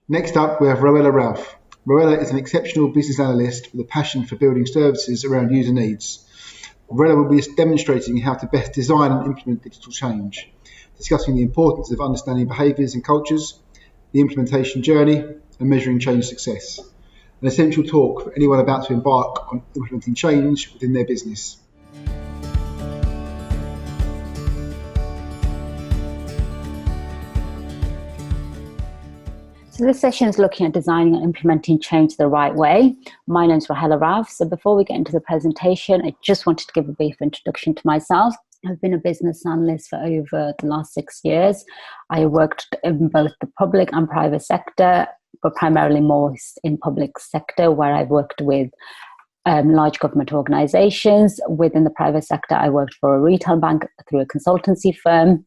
Next up, we have Rohela Raouf. Rohela is an exceptional business analyst with a passion for building services around user needs. Rohela will be demonstrating how to best design and implement digital change, discussing the importance of understanding behaviours and cultures, the implementation journey, and measuring change success. An essential talk for anyone about to embark on implementing change within their business. So this session is looking at designing and implementing change the right way. My name is Rohela Raouf. So before we get into the presentation, I just wanted to give a brief introduction to myself. I've been a business analyst for over the last 6 years. I worked in both the public and private sector, but primarily most in public sector, where I've worked with large government organizations. Within the private sector, I worked for a retail bank through a consultancy firm.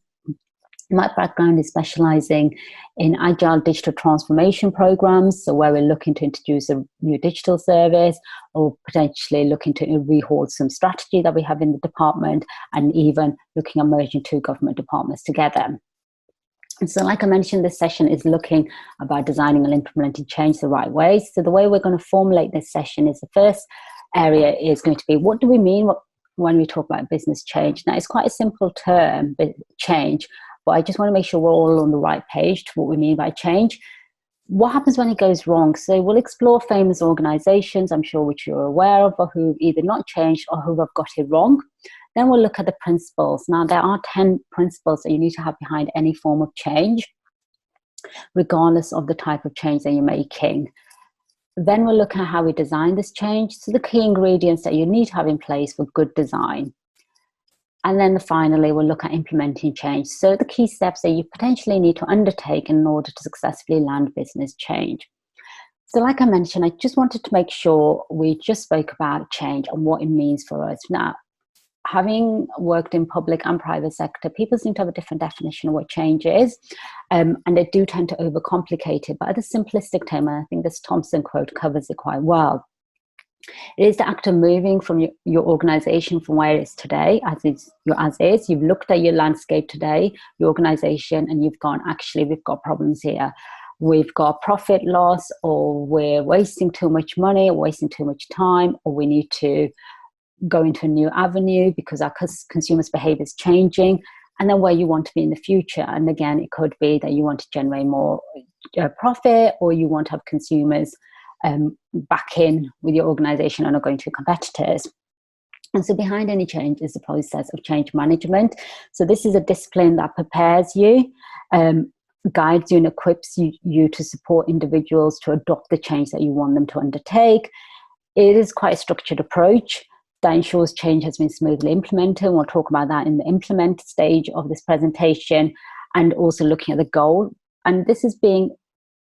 My background is specializing in agile digital transformation programs, so where we're looking to introduce a new digital service or potentially looking to rehaul some strategy that we have in the department, and even looking at merging two government departments together. And so like I mentioned, this session is looking about designing and implementing change the right way. So the way we're going to formulate this session is, the first area is going to be, what do we mean when we talk about business change? Now, it's quite a simple term, change, but I just want to make sure we're all on the right page to what we mean by change. What happens when it goes wrong? So we'll explore famous organizations, I'm sure, which you're aware of, or who've either not changed or who have got it wrong. Then we'll look at the principles. Now, there are 10 principles that you need to have behind any form of change, regardless of the type of change that you're making. Then we'll look at how we design this change. So the key ingredients that you need to have in place for good design. And then finally, we'll look at implementing change. So the key steps that you potentially need to undertake in order to successfully land business change. So like I mentioned, I just wanted to make sure we just spoke about change and what it means for us. Now, having worked in public and private sector, people seem to have a different definition of what change is, and they do tend to overcomplicate it. But at a simplistic term, and I think this Thompson quote covers it quite well, it is the act of moving from your organization from where it is today, as is. You've looked at your landscape today, your organization, and you've gone, actually, we've got problems here. We've got profit loss, or we're wasting too much money, or wasting too much time, or we need to go into a new avenue because our consumers' behavior is changing, and then where you want to be in the future. And again, it could be that you want to generate more profit, or you want to have consumers back in with your organization and are going to competitors. And so behind any change is the process of change management. So this is a discipline that prepares you, guides you and equips you to support individuals to adopt the change that you want them to undertake. It is quite a structured approach that ensures change has been smoothly implemented. And we'll talk about that in the implement stage of this presentation, and also looking at the goal. And this is being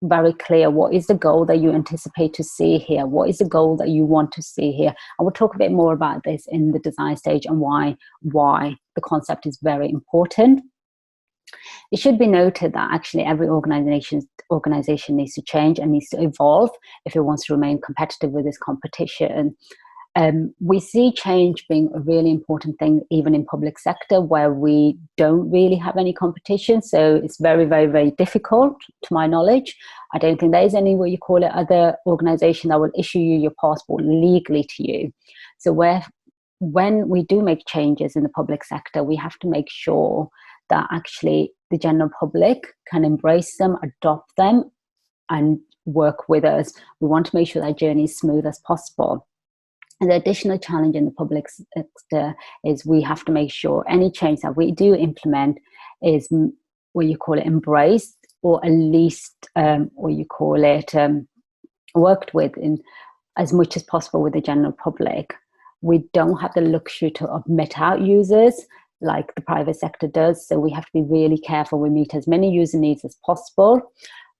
very clear. What is the goal that you anticipate to see here? What is the goal that you want to see here? And we'll talk a bit more about this in the design stage and why the concept is very important. It should be noted that actually every organization needs to change and needs to evolve if it wants to remain competitive with this competition. We see change being a really important thing even in public sector, where we don't really have any competition. So it's very, very, very difficult, to my knowledge. I don't think there is any, what you call it, other organization that will issue you your passport legally to you. So when we do make changes in the public sector, we have to make sure that actually the general public can embrace them, adopt them, and work with us. We want to make sure that journey is smooth as possible. And the additional challenge in the public sector is we have to make sure any change that we do implement is what you call it embraced, or at least what you call it worked with in as much as possible with the general public. We don't have the luxury to omit out users like the private sector does, so we have to be really careful we meet as many user needs as possible.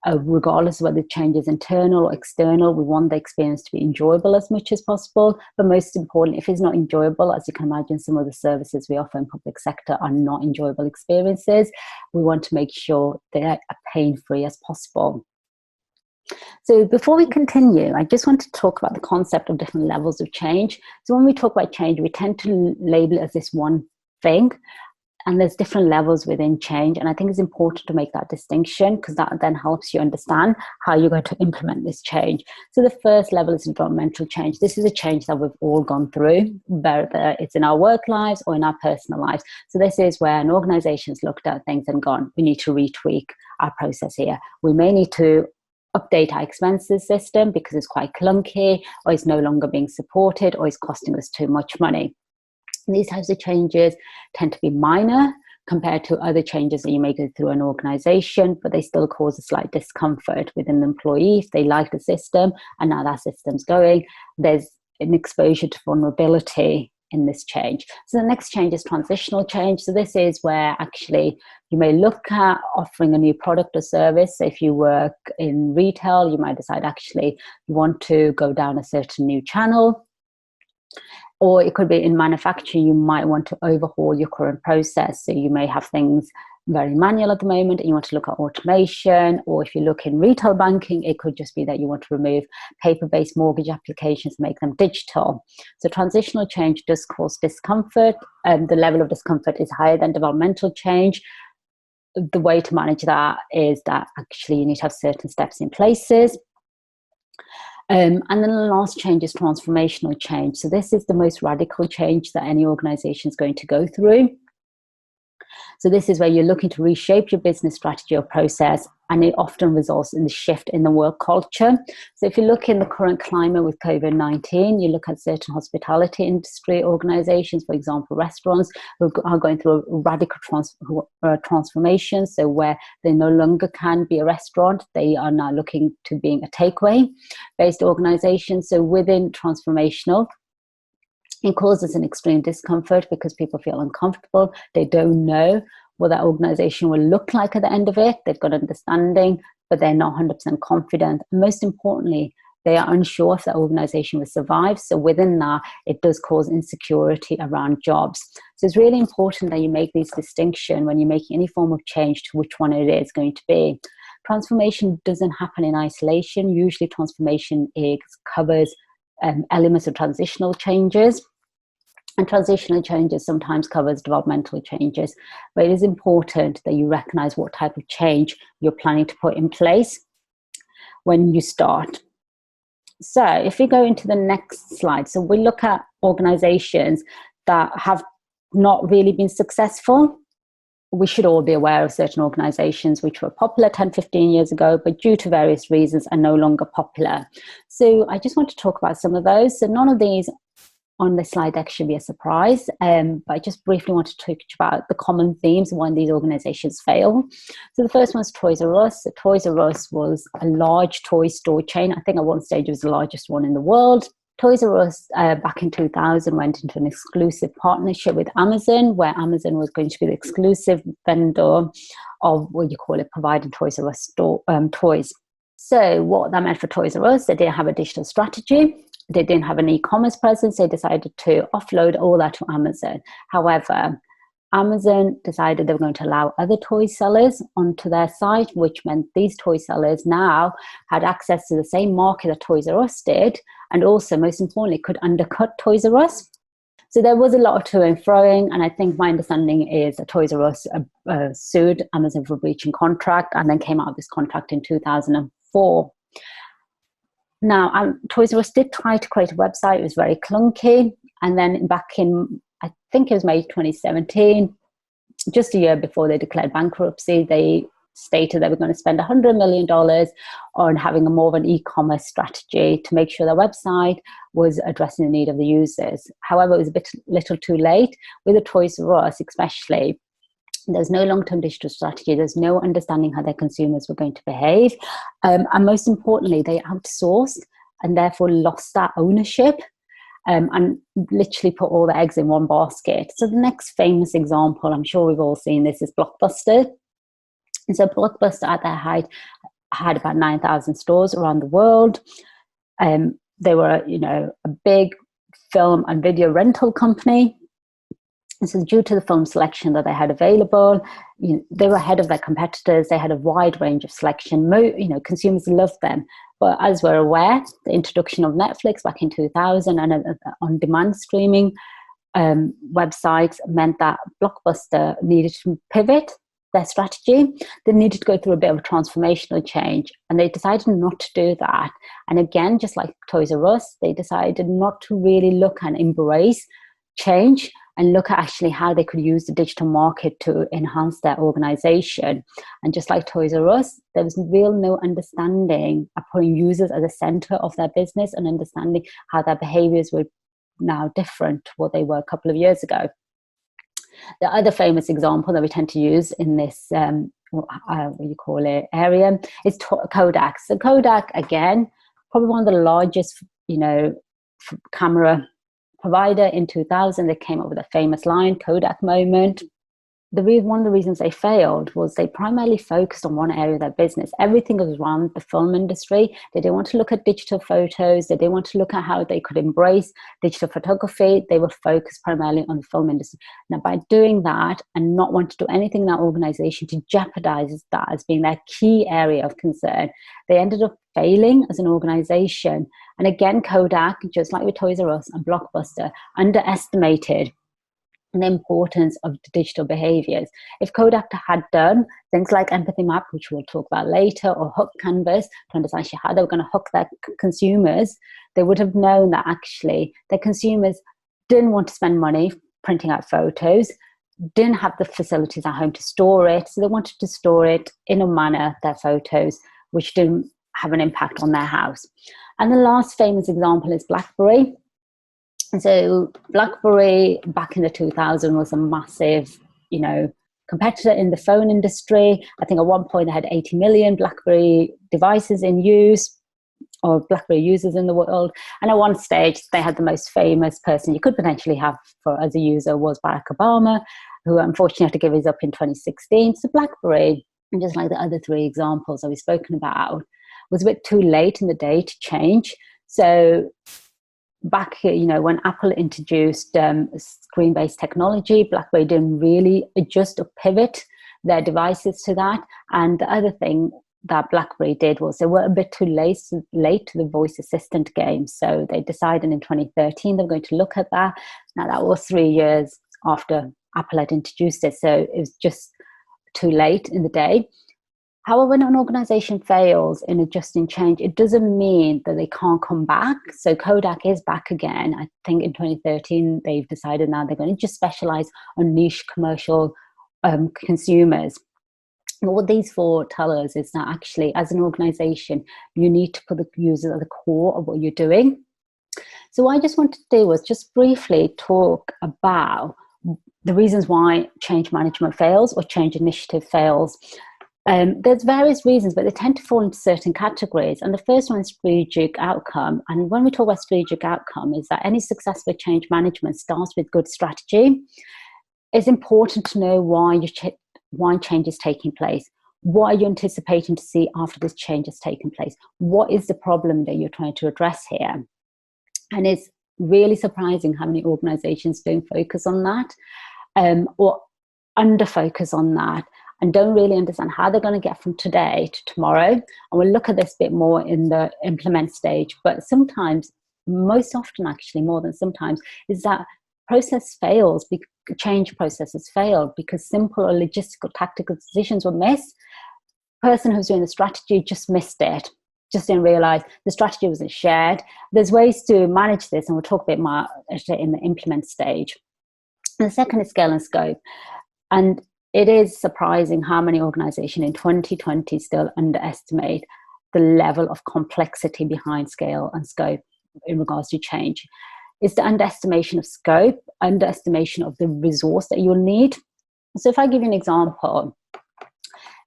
Regardless of whether the change is internal or external, we want the experience to be enjoyable as much as possible. But most important, if it's not enjoyable, as you can imagine, some of the services we offer in public sector are not enjoyable experiences. We want to make sure they are pain-free as possible. So before we continue, I just want to talk about the concept of different levels of change. So when we talk about change, we tend to label it as this one thing, and there's different levels within change. And I think it's important to make that distinction, because that then helps you understand how you're going to implement this change. So the first level is environmental change. This is a change that we've all gone through, whether it's in our work lives or in our personal lives. So this is where an organization's looked at things and gone, we need to retweak our process here. We may need to update our expenses system because it's quite clunky, or it's no longer being supported, or it's costing us too much money. These types of changes tend to be minor compared to other changes that you may go through an organization, but they still cause a slight discomfort within the employee if they like the system and now that system's going. There's an exposure to vulnerability in this change. So the next change is transitional change. So this is where actually you may look at offering a new product or service. So if you work in retail, you might decide actually you want to go down a certain new channel. Or it could be in manufacturing, you might want to overhaul your current process. So you may have things very manual at the moment and you want to look at automation. Or if you look in retail banking, it could just be that you want to remove paper-based mortgage applications, make them digital. So transitional change does cause discomfort, and the level of discomfort is higher than developmental change. The way to manage that is that actually you need to have certain steps in places. And then the last change is transformational change. So this is the most radical change that any organization is going to go through. So this is where you're looking to reshape your business strategy or process, and it often results in the shift in the work culture. So if you look in the current climate with COVID-19, you look at certain hospitality industry organizations, for example, restaurants, who are going through a radical transformation. So where they no longer can be a restaurant, they are now looking to being a takeaway-based organization. So within transformational, it causes an extreme discomfort because people feel uncomfortable. They don't know what that organization will look like at the end of it. They've got understanding, but they're not 100% confident. And most importantly, they are unsure if the organization will survive. So within that, it does cause insecurity around jobs. So it's really important that you make these distinctions when you're making any form of change to which one it is going to be. Transformation doesn't happen in isolation. Usually transformation covers elements of transitional changes, and transitional changes sometimes covers developmental changes, but it is important that you recognize what type of change you're planning to put in place when you start. So if we go into the next slide, so we look at organizations that have not really been successful. We should all be aware of certain organizations which were popular 10, 15 years ago, but due to various reasons are no longer popular. So I just want to talk about some of those. So none of these on the slide deck should be a surprise, but I just briefly want to talk about the common themes when these organizations fail. So the first one is Toys R Us. So Toys R Us was a large toy store chain. I think at one stage it was the largest one in the world. Toys R Us back in 2000 went into an exclusive partnership with Amazon, where Amazon was going to be the exclusive vendor of what you call it, providing Toys R Us store, toys. So what that meant for Toys R Us, they didn't have a digital strategy. They didn't have an e-commerce presence. They decided to offload all that to Amazon. However, Amazon decided they were going to allow other toy sellers onto their site, which meant these toy sellers now had access to the same market that Toys R Us did, and also, most importantly, could undercut Toys R Us. So there was a lot of to and froing, and I think my understanding is that Toys R Us sued Amazon for breaching contract and then came out of this contract in 2004. Now, Toys R Us did try to create a website. It was very clunky. And then back in, I think it was May 2017, just a year before they declared bankruptcy, they stated they were going to spend $100 million on having a more of an e-commerce strategy to make sure their website was addressing the need of the users. However, it was a little too late. With the Toys R Us especially, there's no long-term digital strategy. There's no understanding how their consumers were going to behave. And most importantly, they outsourced and therefore lost that ownership and literally put all the eggs in one basket. So the next famous example, I'm sure we've all seen this, is Blockbuster. And so Blockbuster at their height had about 9,000 stores around the world. They were, a big film and video rental company. And so due to the film selection that they had available, they were ahead of their competitors. They had a wide range of selection. Consumers loved them. But as we're aware, the introduction of Netflix back in 2000 and on-demand streaming websites meant that Blockbuster needed to pivot their strategy. They needed to go through a bit of a transformational change, and they decided not to do that. And again, just like Toys R Us, they decided not to really look and embrace change and look at actually how they could use the digital market to enhance their organization. And just like Toys R Us, there was no understanding of putting users at the center of their business and understanding how their behaviors were now different to what they were a couple of years ago. The other famous example that we tend to use in this area is Kodak. So Kodak, again, probably one of the largest camera provider in 2000. They came up with a famous line, Kodak moment. One of the reasons they failed was they primarily focused on one area of their business. Everything was around the film industry. They didn't want to look at digital photos. They didn't want to look at how they could embrace digital photography. They were focused primarily on the film industry. Now, by doing that and not want to do anything in that organization to jeopardize that as being their key area of concern, they ended up failing as an organization. And again, Kodak, just like with Toys R Us and Blockbuster, underestimated the importance of the digital behaviors. If Kodak had done things like empathy map, which we'll talk about later, or hook canvas to understand how they were going to hook their consumers, they would have known that actually their consumers didn't want to spend money printing out photos, didn't have the facilities at home to store it, so they wanted to store it in a manner, their photos, which didn't have an impact on their house. And the last famous example is BlackBerry. And so BlackBerry back in the 2000s was a massive, competitor in the phone industry. I think at one point they had 80 million BlackBerry devices in use, or BlackBerry users in the world. And at one stage, they had the most famous person you could potentially have as a user was Barack Obama, who unfortunately had to give his up in 2016. So BlackBerry, and just like the other three examples that we've spoken about, was a bit too late in the day to change. So back, when Apple introduced screen-based technology, BlackBerry didn't really adjust or pivot their devices to that. And the other thing that BlackBerry did was they were a bit too late to the voice assistant game. So they decided in 2013 they were going to look at that. Now, that was 3 years after Apple had introduced it. So it was just too late in the day. However, when an organization fails in adjusting change, it doesn't mean that they can't come back. So Kodak is back again. I think in 2013, they've decided now they're going to just specialize on niche commercial consumers. But what these four tell us is that actually, as an organization, you need to put the user at the core of what you're doing. So what I just wanted to do was just briefly talk about the reasons why change management fails or change initiative fails. There's various reasons, but they tend to fall into certain categories. And the first one is strategic outcome. And when we talk about strategic outcome, is that any successful change management starts with good strategy. It's important to know why change is taking place. What are you anticipating to see after this change has taken place? What is the problem that you're trying to address here? And it's really surprising how many organizations don't focus on that or under focus on that, and don't really understand how they're going to get from today to tomorrow. And we'll look at this a bit more in the implement stage. But sometimes, most often actually, more than sometimes, is that change processes fail because simple or logistical tactical decisions were missed. The person who's doing the strategy just missed it, just didn't realize the strategy wasn't shared. There's ways to manage this, and we'll talk a bit more in the implement stage. And the second is scale and scope. And it is surprising how many organizations in 2020 still underestimate the level of complexity behind scale and scope in regards to change. It's the underestimation of scope, underestimation of the resource that you'll need. So if I give you an example,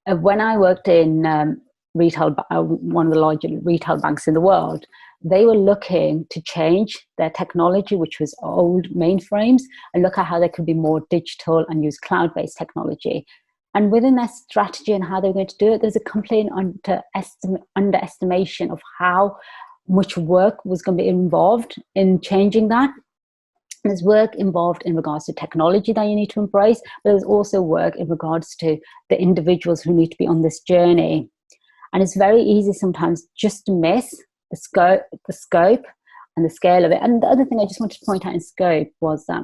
when I worked in retail, one of the largest retail banks in the world, they were looking to change their technology, which was old mainframes, and look at how they could be more digital and use cloud-based technology. And within their strategy and how they were going to do it, there's a complete underestimation of how much work was going to be involved in changing that. There's work involved in regards to technology that you need to embrace, but there's also work in regards to the individuals who need to be on this journey. And it's very easy sometimes just to miss the scope and the scale of it. And the other thing I just wanted to point out in scope was that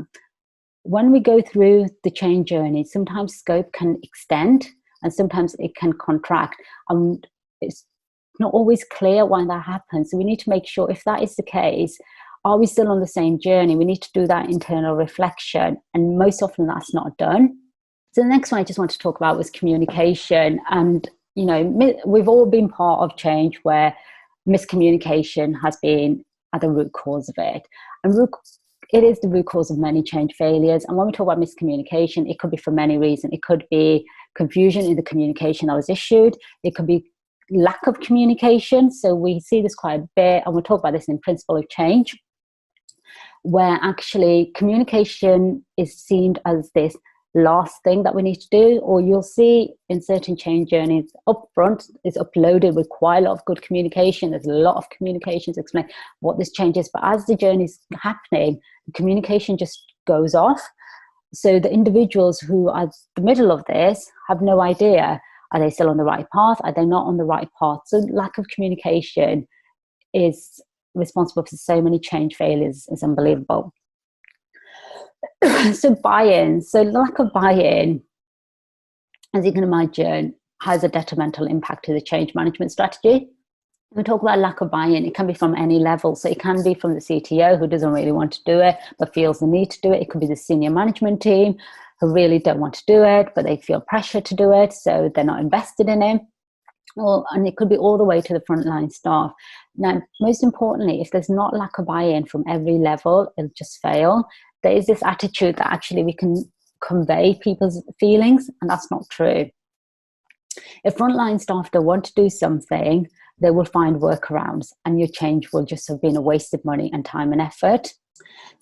when we go through the change journey, sometimes scope can extend and sometimes it can contract. And it's not always clear why that happens. So we need to make sure, if that is the case, are we still on the same journey? We need to do that internal reflection. And most often that's not done. So the next one I just want to talk about was communication. And, we've all been part of change where miscommunication has been at the root cause of it. And it is the root cause of many change failures. And when we talk about miscommunication, it could be for many reasons. It could be confusion in the communication that was issued. It could be lack of communication. So we see this quite a bit, and we'll talk about this in Principle of Change, where actually communication is seen as this last thing that we need to do. Or you'll see in certain change journeys up front is uploaded with quite a lot of good communication. There's a lot of communications explain what this change is, but as the journey is happening, the communication just goes off. So the individuals who are at the middle of this have no idea, are they still on the right path, are they not on the right path? So lack of communication is responsible for so many change failures. Is unbelievable. So buy-in. So lack of buy-in, as you can imagine, has a detrimental impact to the change management strategy. When we talk about lack of buy-in, it can be from any level. So it can be from the CTO who doesn't really want to do it, but feels the need to do it. It could be the senior management team who really don't want to do it, but they feel pressure to do it, so they're not invested in it. And it could be all the way to the frontline staff. Now, most importantly, if there's not lack of buy-in from every level, it'll just fail. There is this attitude that actually we can convey people's feelings, and that's not true. If frontline staff don't want to do something, they will find workarounds, and your change will just have been a waste of money and time and effort.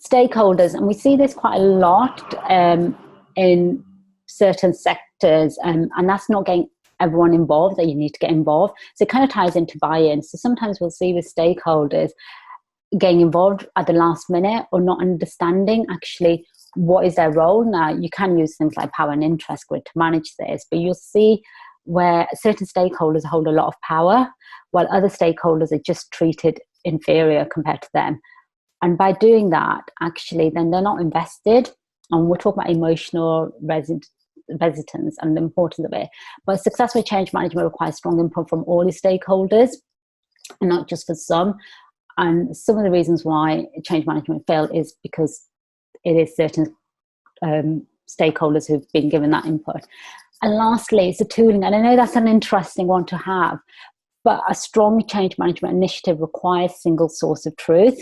Stakeholders, and we see this quite a lot in certain sectors, and that's not getting everyone involved that you need to get involved. So it kind of ties into buy-in. So sometimes we'll see with stakeholders getting involved at the last minute or not understanding actually what is their role. Now, you can use things like power and interest grid to manage this, but you'll see where certain stakeholders hold a lot of power while other stakeholders are just treated inferior compared to them. And by doing that, actually, then they're not invested. And we'll talk about emotional resistance and the importance of it. But successful change management requires strong input from all the stakeholders and not just for some. And some of the reasons why change management failed is because it is certain stakeholders who've been given that input. And lastly, it's the tooling. And I know that's an interesting one to have, but a strong change management initiative requires single source of truth.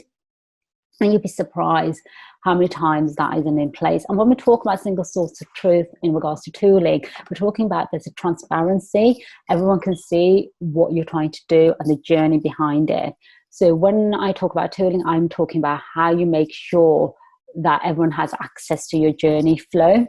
And you'd be surprised how many times that isn't in place. And when we talk about single source of truth in regards to tooling, we're talking about there's a transparency. Everyone can see what you're trying to do and the journey behind it. So when I talk about tooling, I'm talking about how you make sure that everyone has access to your journey flow.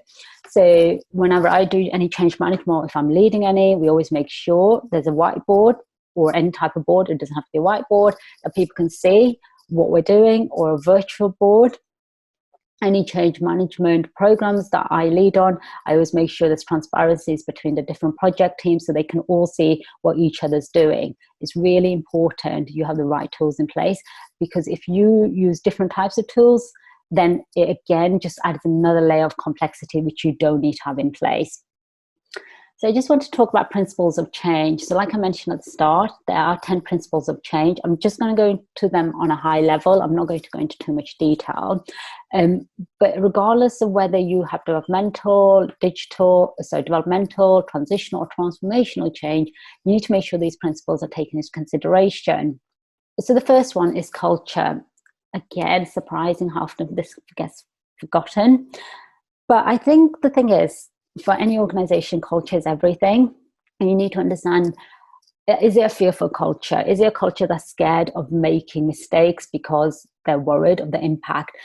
So whenever I do any change management, if I'm leading any, we always make sure there's a whiteboard or any type of board. It doesn't have to be a whiteboard, that people can see what we're doing, or a virtual board. Any change management programs that I lead on, I always make sure there's transparencies between the different project teams so they can all see what each other's doing. It's really important you have the right tools in place, because if you use different types of tools, then it again just adds another layer of complexity which you don't need to have in place. So I just want to talk about principles of change. So like I mentioned at the start, there are 10 principles of change. I'm just going to go into them on a high level. I'm not going to go into too much detail. But regardless of whether you have developmental, transitional or transformational change, you need to make sure these principles are taken into consideration. So the first one is culture. Again, surprising how often this gets forgotten. But I think the thing is, for any organization, culture is everything. And you need to understand, is it a fearful culture? Is it a culture that's scared of making mistakes because they're worried of the impact?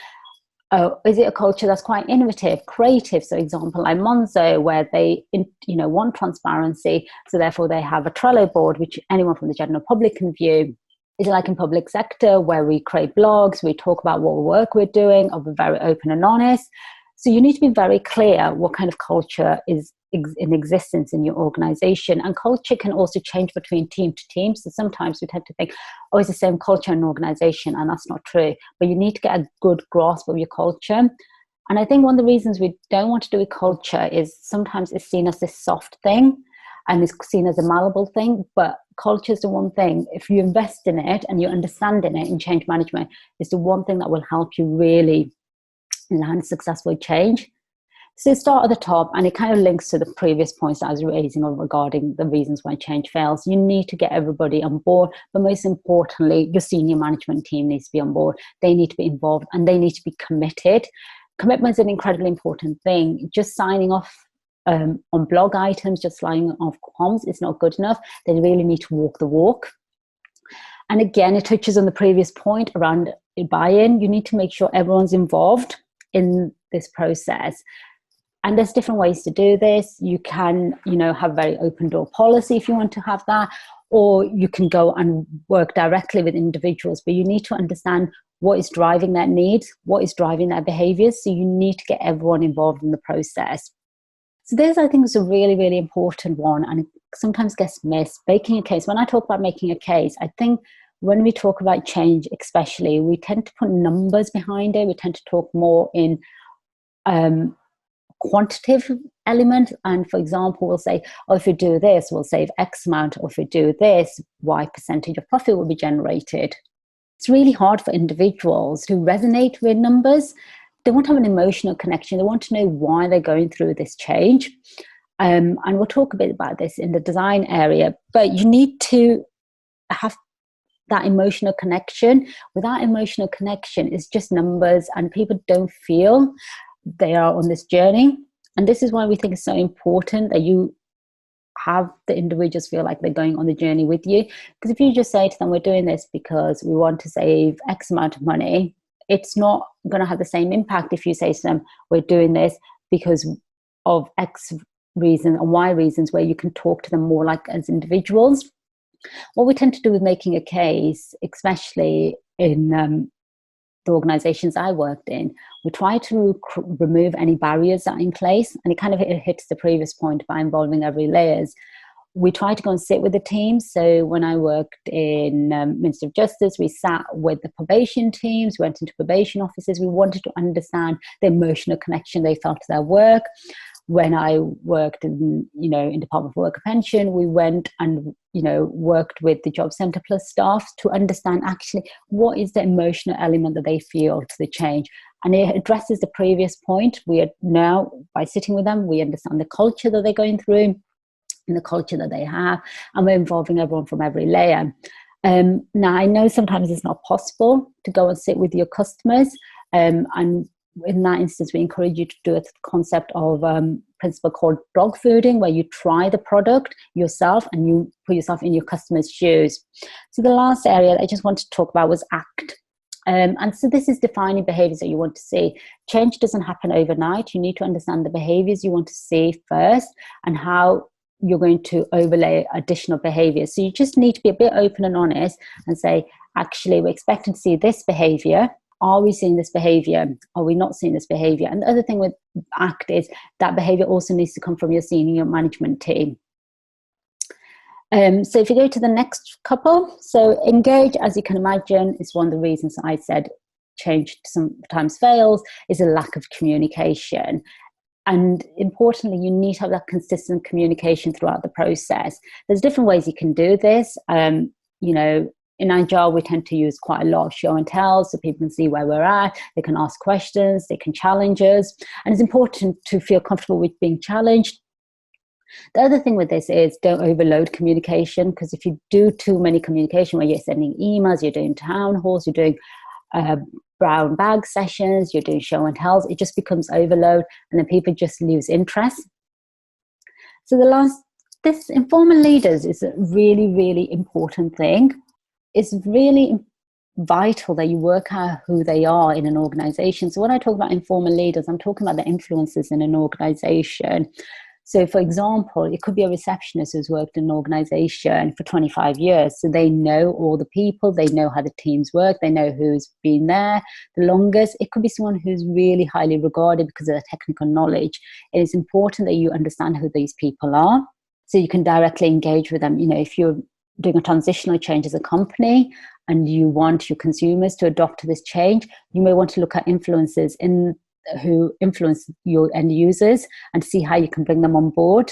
Is it a culture that's quite innovative, creative? So example like Monzo, where they want transparency, so therefore they have a Trello board which anyone from the general public can view. Is it like in public sector where we create blogs, we talk about what work we're doing, or we're very open and honest? So you need to be very clear what kind of culture is in existence in your organization. And culture can also change between team to team. So sometimes we tend to think, oh, it's the same culture in an organization, and that's not true. But you need to get a good grasp of your culture. And I think one of the reasons we don't want to do with culture is sometimes it's seen as this soft thing and it's seen as a malleable thing. But culture is the one thing, if you invest in it and you understand in it in change management, is the one thing that will help you really land successful change. So start at the top, and it kind of links to the previous points that I was raising regarding the reasons why change fails. You need to get everybody on board, but most importantly, your senior management team needs to be on board. They need to be involved and they need to be committed. Commitment is an incredibly important thing. Just signing off on blog items, just signing off comms is not good enough. They really need to walk the walk. And again, it touches on the previous point around buy-in. You need to make sure everyone's involved in this process. And there's different ways to do this. You can, have very open door policy if you want to have that, or you can go and work directly with individuals, but you need to understand what is driving their needs, what is driving their behaviors. So you need to get everyone involved in the process. So this, I think, is a really, really important one, and it sometimes gets missed. Making a case. When I talk about making a case, I think when we talk about change, especially, we tend to put numbers behind it. We tend to talk more in quantitative element. And for example, we'll say, oh, if you do this, we'll save X amount, or if you do this, Y percentage of profit will be generated. It's really hard for individuals to resonate with numbers. They want to have an emotional connection. They want to know why they're going through this change. And we'll talk a bit about this in the design area, but you need to have that emotional connection. Without emotional connection, it's just numbers, and people don't feel they are on this journey. And this is why we think it's so important that you have the individuals feel like they're going on the journey with you. Because if you just say to them, we're doing this because we want to save X amount of money, it's not going to have the same impact if you say to them, we're doing this because of X reason and Y reasons, where you can talk to them more like as individuals. What we tend to do with making a case, especially in the organizations I worked in, we try to remove any barriers that are in place. And it kind of hits the previous point by involving every layers. We try to go and sit with the team. So when I worked in Ministry of Justice, we sat with the probation teams, went into probation offices. We wanted to understand the emotional connection they felt to their work. When I worked in Department for Work and Pension, we went and, worked with the Job Centre Plus staff to understand actually what is the emotional element that they feel to the change. And it addresses the previous point. We are now, by sitting with them, we understand the culture that they're going through and the culture that they have, and we're involving everyone from every layer. Now, I know sometimes it's not possible to go and sit with your customers, and in that instance, we encourage you to do a concept of principle called dog fooding, where you try the product yourself and you put yourself in your customer's shoes. So the last area that I just wanted to talk about was ACT. And so this is defining behaviors that you want to see. Change doesn't happen overnight. You need to understand the behaviors you want to see first and how you're going to overlay additional behaviors. So you just need to be a bit open and honest and say, actually, we're expecting to see this behavior. Are we seeing this behavior? Are we not seeing this behavior? And the other thing with ACT is that behavior also needs to come from your senior management team. So if you go to the next couple, so engage, as you can imagine, is one of the reasons I said change sometimes fails, is a lack of communication. And importantly, you need to have that consistent communication throughout the process. There's different ways you can do this. In Agile, we tend to use quite a lot of show and tell, so people can see where we're at. They can ask questions, they can challenge us. And it's important to feel comfortable with being challenged. The other thing with this is don't overload communication, because if you do too many communication where you're sending emails, you're doing town halls, you're doing brown bag sessions, you're doing show and tells, it just becomes overload, and then people just lose interest. So this informal leaders is a really, really important thing. It's really vital that you work out who they are in an organization. So when I talk about informal leaders, I'm talking about the influencers in an organization. So, for example, it could be a receptionist who's worked in an organization for 25 years. So they know all the people, they know how the teams work, they know who's been there the longest. It could be someone who's really highly regarded because of their technical knowledge. It is important that you understand who these people are so you can directly engage with them. If you're doing a transitional change as a company and you want your consumers to adopt to this change, you may want to look at influencers who influence your end users and see how you can bring them on board.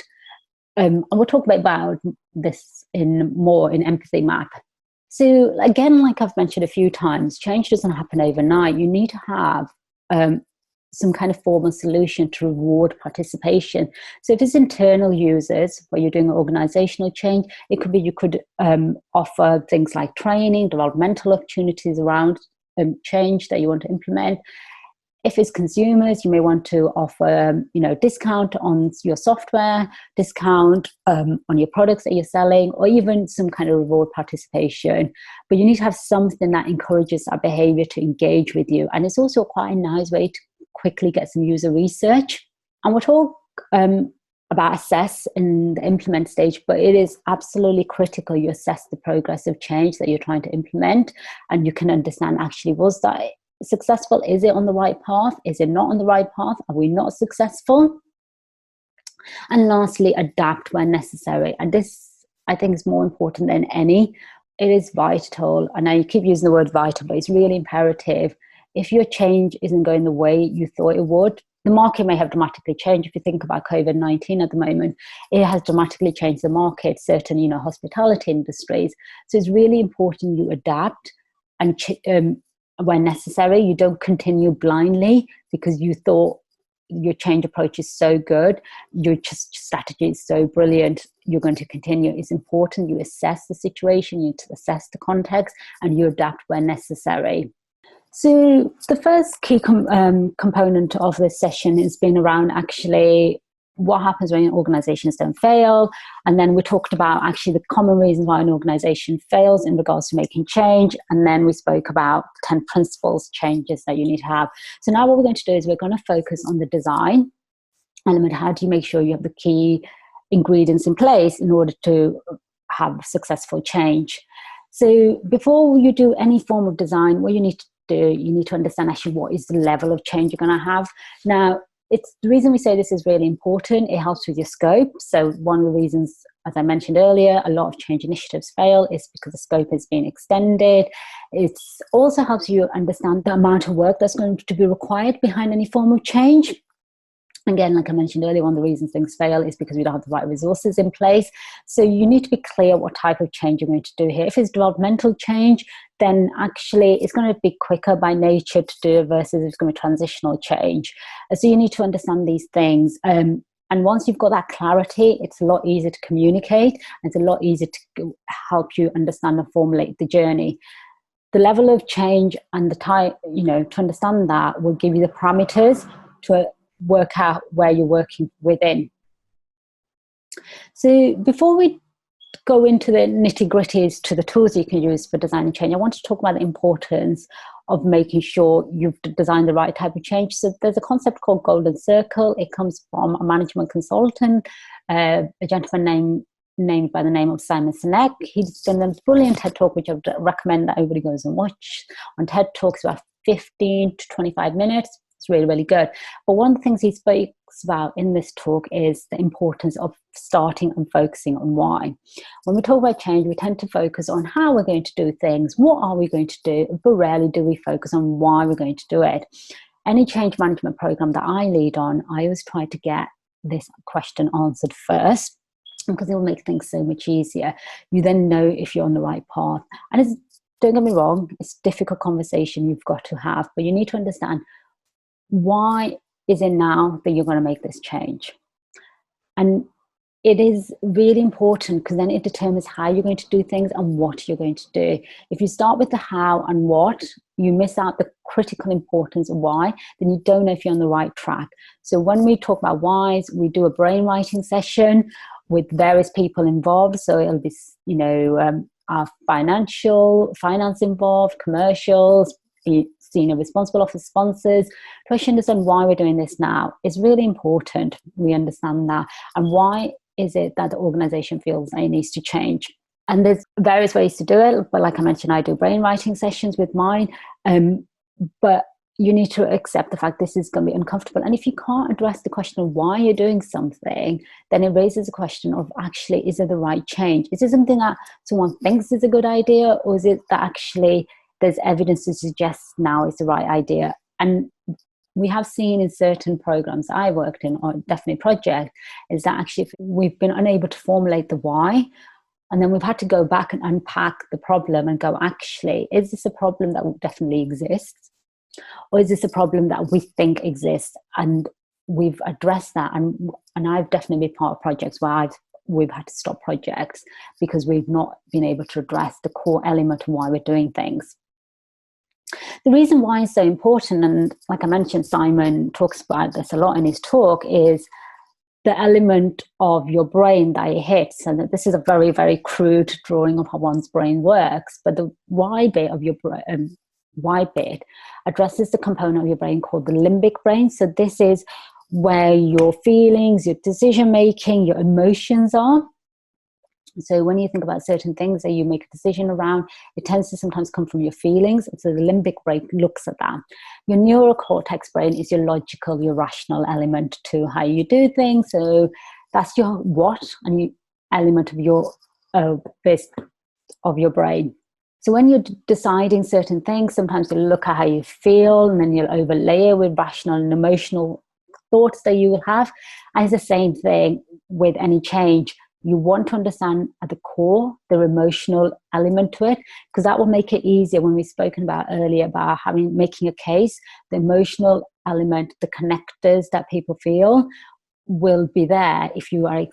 And we'll talk about this more in Empathy Map. So again, like I've mentioned a few times, change doesn't happen overnight. You need to have some kind of formal solution to reward participation. So if it's internal users where you're doing an organizational change, it could be you could offer things like training, developmental opportunities around change that you want to implement. If it's consumers, you may want to offer, discount on your software, discount on your products that you're selling, or even some kind of reward participation. But you need to have something that encourages that behavior to engage with you. And it's also quite a nice way to quickly get some user research. And we'll talk about assess in the implement stage, but it is absolutely critical you assess the progress of change that you're trying to implement, and you can understand actually, was that successful? Is it on the right path? Is it not on the right path? Are we not successful? And lastly, adapt when necessary. And this, I think, is more important than any. It is vital. I know you keep using the word vital, but it's really imperative. If your change isn't going the way you thought it would, the market may have dramatically changed. If you think about COVID-19 at the moment, it has dramatically changed the market, certain, hospitality industries. So it's really important you adapt and when necessary. You don't continue blindly because you thought your change approach is so good, your strategy is so brilliant, you're going to continue. It's important you assess the situation, you assess the context, and you adapt when necessary. So the first key component of this session has been around actually what happens when organizations don't fail. And then we talked about actually the common reasons why an organization fails in regards to making change. And then we spoke about 10 principles changes that you need to have. So now what we're going to do is we're going to focus on the design element. How do you make sure you have the key ingredients in place in order to have successful change? So before you do any form of design, what you need to do, you need to understand actually what is the level of change you're going to have. Now, it's the reason we say this is really important. It helps with your scope. So one of the reasons, as I mentioned earlier, a lot of change initiatives fail is because the scope has been extended. It also helps you understand the amount of work that's going to be required behind any form of change. Again, like I mentioned earlier, one of the reasons things fail is because we don't have the right resources in place. So you need to be clear what type of change you're going to do here. If it's developmental change, then actually it's going to be quicker by nature to do versus if it's going to be transitional change. So you need to understand these things. And once you've got that clarity, it's a lot easier to communicate. And it's a lot easier to help you understand and formulate the journey. The level of change and the type, to understand that will give you the parameters to work out where you're working within. So before we go into the nitty-gritties to the tools you can use for designing change, I want to talk about the importance of making sure you've designed the right type of change. So there's a concept called Golden Circle. It comes from a management consultant, a gentleman named by the name of Simon Sinek. He's done a brilliant TED Talk, which I would recommend that everybody goes and watch. On TED Talks, about 15 to 25 minutes. It's really, really good. But one of the things he speaks about in this talk is the importance of starting and focusing on why. When we talk about change, we tend to focus on how we're going to do things, what are we going to do, but rarely do we focus on why we're going to do it. Any change management program that I lead on, I always try to get this question answered first, because it will make things so much easier. You then know if you're on the right path. And don't get me wrong, it's a difficult conversation you've got to have, but you need to understand, why is it now that you're going to make this change? And it is really important because then it determines how you're going to do things and what you're going to do. If you start with the how and what, you miss out the critical importance of why, then you don't know if you're on the right track. So when we talk about whys, we do a brainwriting session with various people involved. So it'll be, our finance involved, commercials, senior responsible office sponsors, to actually understand why we're doing this now. It's really important we understand that, and why is it that the organization feels that it needs to change. And there's various ways to do it, but like I mentioned, I do brainwriting sessions with mine, but you need to accept the fact this is going to be uncomfortable. And if you can't address the question of why you're doing something, then it raises a question of, actually, is it the right change? Is it something that someone thinks is a good idea, or is it that actually there's evidence to suggest now is the right idea? And we have seen in certain programs I worked in, or definitely project, is that actually we've been unable to formulate the why. And then we've had to go back and unpack the problem and go, actually, is this a problem that definitely exists? Or is this a problem that we think exists? And we've addressed that. And I've definitely been part of projects where we've had to stop projects because we've not been able to address the core element of why we're doing things. The reason why it's so important, and like I mentioned, Simon talks about this a lot in his talk, is the element of your brain that it hits. And this is a very, very crude drawing of how one's brain works. But the why bit of your brain, why bit addresses the component of your brain called the limbic brain. So this is where your feelings, your decision making, your emotions are. So when you think about certain things that you make a decision around, it tends to sometimes come from your feelings. So the limbic brain looks at that. Your neurocortex brain is your logical, your rational element to how you do things. So that's your what and your element of your base of your brain. So when you're deciding certain things, sometimes you'll look at how you feel, and then you'll overlay it with rational and emotional thoughts that you will have. And it's the same thing with any change. You want to understand at the core the emotional element to it, because that will make it easier. When we've spoken about earlier about making a case, the emotional element, the connectors that people feel will be there if you are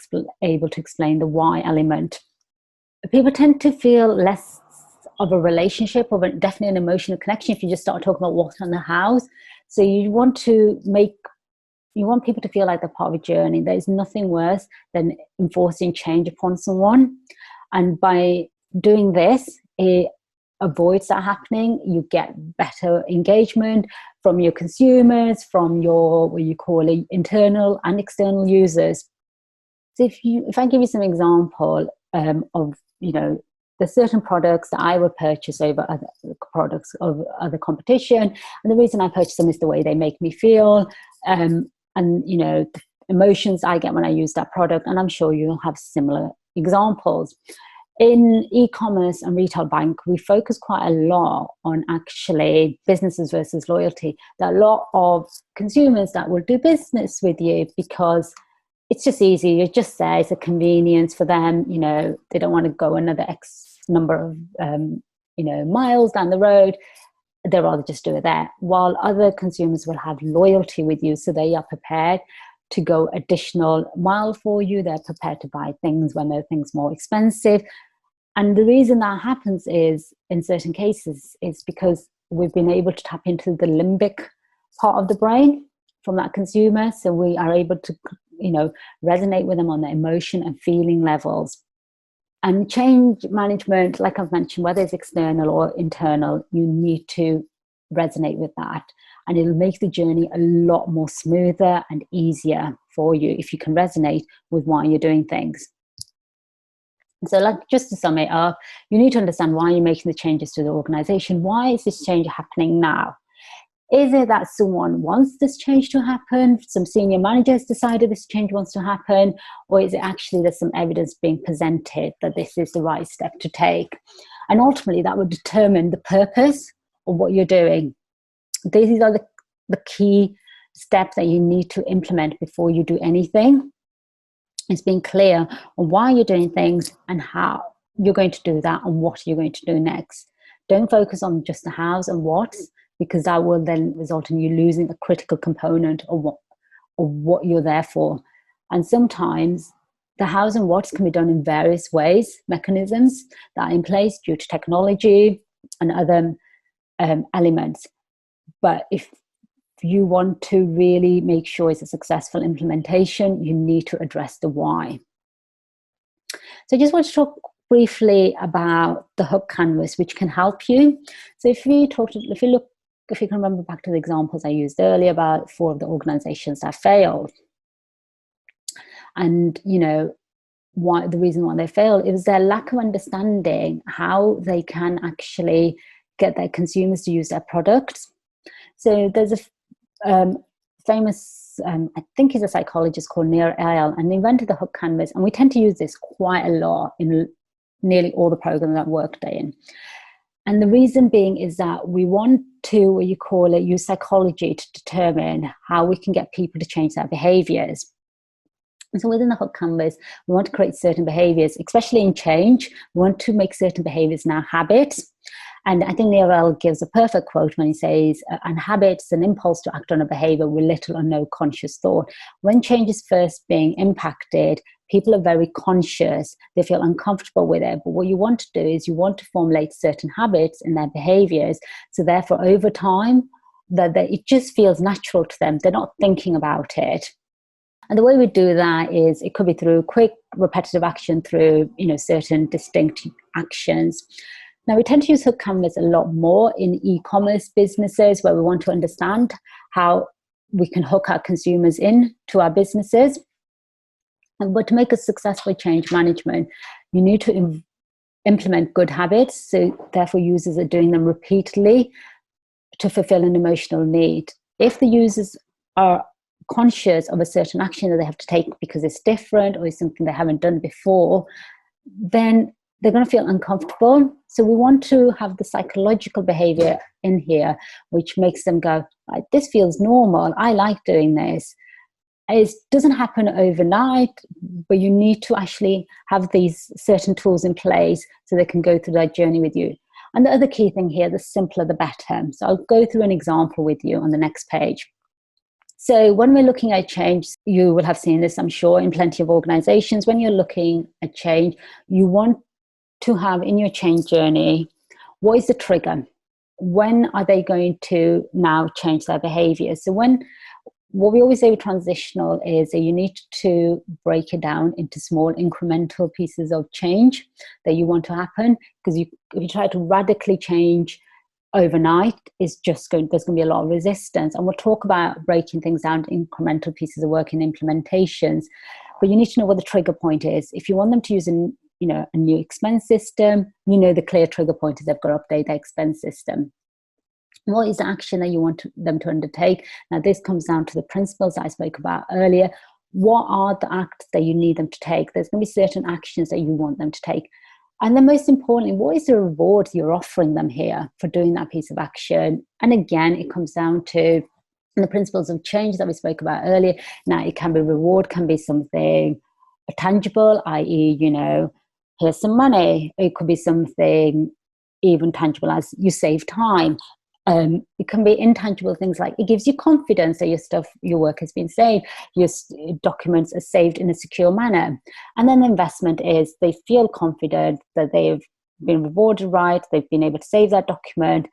able to explain the why element. People tend to feel less of a relationship, or definitely an emotional connection, if you just start talking about what and the hows. So you want people to feel like they're part of a journey. There's nothing worse than enforcing change upon someone. And by doing this, it avoids that happening. You get better engagement from your consumers, from your, what you call it, internal and external users. So if I give you some example of, there's certain products that I would purchase over other products of other competition. And the reason I purchase them is the way they make me feel. And the emotions I get when I use that product, and I'm sure you'll have similar examples. In e-commerce and retail bank, we focus quite a lot on actually businesses versus loyalty. There are a lot of consumers that will do business with you because it's just easy. You just say it's a convenience for them. They don't want to go another X number of miles down the road. They'd rather just do it there. While other consumers will have loyalty with you, so they are prepared to go additional mile for you. They're prepared to buy things when there are things more expensive. And the reason that happens is, in certain cases, is because we've been able to tap into the limbic part of the brain from that consumer. So we are able to, resonate with them on the emotion and feeling levels. And change management, like I've mentioned, whether it's external or internal, you need to resonate with that. And it'll make the journey a lot more smoother and easier for you if you can resonate with why you're doing things. So just to sum it up, you need to understand why you're making the changes to the organization. Why is this change happening now? Is it that someone wants this change to happen? Some senior managers decided this change wants to happen? Or is it actually there's some evidence being presented that this is the right step to take? And ultimately, that would determine the purpose of what you're doing. These are the key steps that you need to implement before you do anything. It's being clear on why you're doing things and how you're going to do that and what you're going to do next. Don't focus on just the hows and whats, because that will then result in you losing a critical component of what you're there for. And sometimes the hows and whats can be done in various ways, mechanisms that are in place due to technology and other elements. But if you want to really make sure it's a successful implementation, you need to address the why. So I just want to talk briefly about the hook canvas, which can help you. So if you look if you can remember back to the examples I used earlier about 4 of the organizations that failed, and why the reason why they failed, it was their lack of understanding how they can actually get their consumers to use their products. So there's a famous, I think he's a psychologist called Nir Eyal, and he invented the hook canvas, and we tend to use this quite a lot in nearly all the programs I've worked in. And the reason being is that we want to, what you call it, use psychology to determine how we can get people to change their behaviors. And so within the hook canvas, we want to create certain behaviors, especially in change. We want to make certain behaviors now habits. And I think Neil gives a perfect quote when he says, "And habits, an impulse to act on a behavior with little or no conscious thought. When change is first being impacted, people are very conscious. They feel uncomfortable with it. But what you want to do is you want to formulate certain habits in their behaviors. So therefore, over time, that it just feels natural to them. They're not thinking about it." And the way we do that is it could be through quick, repetitive action, through certain distinct actions. Now, we tend to use hook canvas a lot more in e-commerce businesses where we want to understand how we can hook our consumers in to our businesses. But to make a successful change management, you need to implement good habits. So therefore, users are doing them repeatedly to fulfill an emotional need. If the users are conscious of a certain action that they have to take because it's different or it's something they haven't done before, then they're going to feel uncomfortable. So we want to have the psychological behavior in here, which makes them go, this feels normal. I like doing this. It doesn't happen overnight, but you need to actually have these certain tools in place so they can go through that journey with you. And the other key thing here, the simpler, the better. So I'll go through an example with you on the next page. So when we're looking at change, you will have seen this, I'm sure, in plenty of organizations. When you're looking at change, you want to have in your change journey, what is the trigger? When are they going to now change their behavior? So what we always say with transitional is that you need to break it down into small incremental pieces of change that you want to happen, because if you try to radically change overnight, there's going to be a lot of resistance. And we'll talk about breaking things down to incremental pieces of work in implementations, but you need to know what the trigger point is. If you want them to use a new expense system, the clear trigger point is they've got to update their expense system. What is the action that you want them to undertake? Now, this comes down to the principles that I spoke about earlier. What are the acts that you need them to take? There's going to be certain actions that you want them to take. And then most importantly, what is the reward you're offering them here for doing that piece of action? And again, it comes down to the principles of change that we spoke about earlier. Now, it can be reward, can be something tangible, i.e., here's some money. It could be something even tangible as you save time. It can be intangible things like it gives you confidence that your work has been saved, your documents are saved in a secure manner. And then the investment is they feel confident that they've been rewarded right, they've been able to save that document.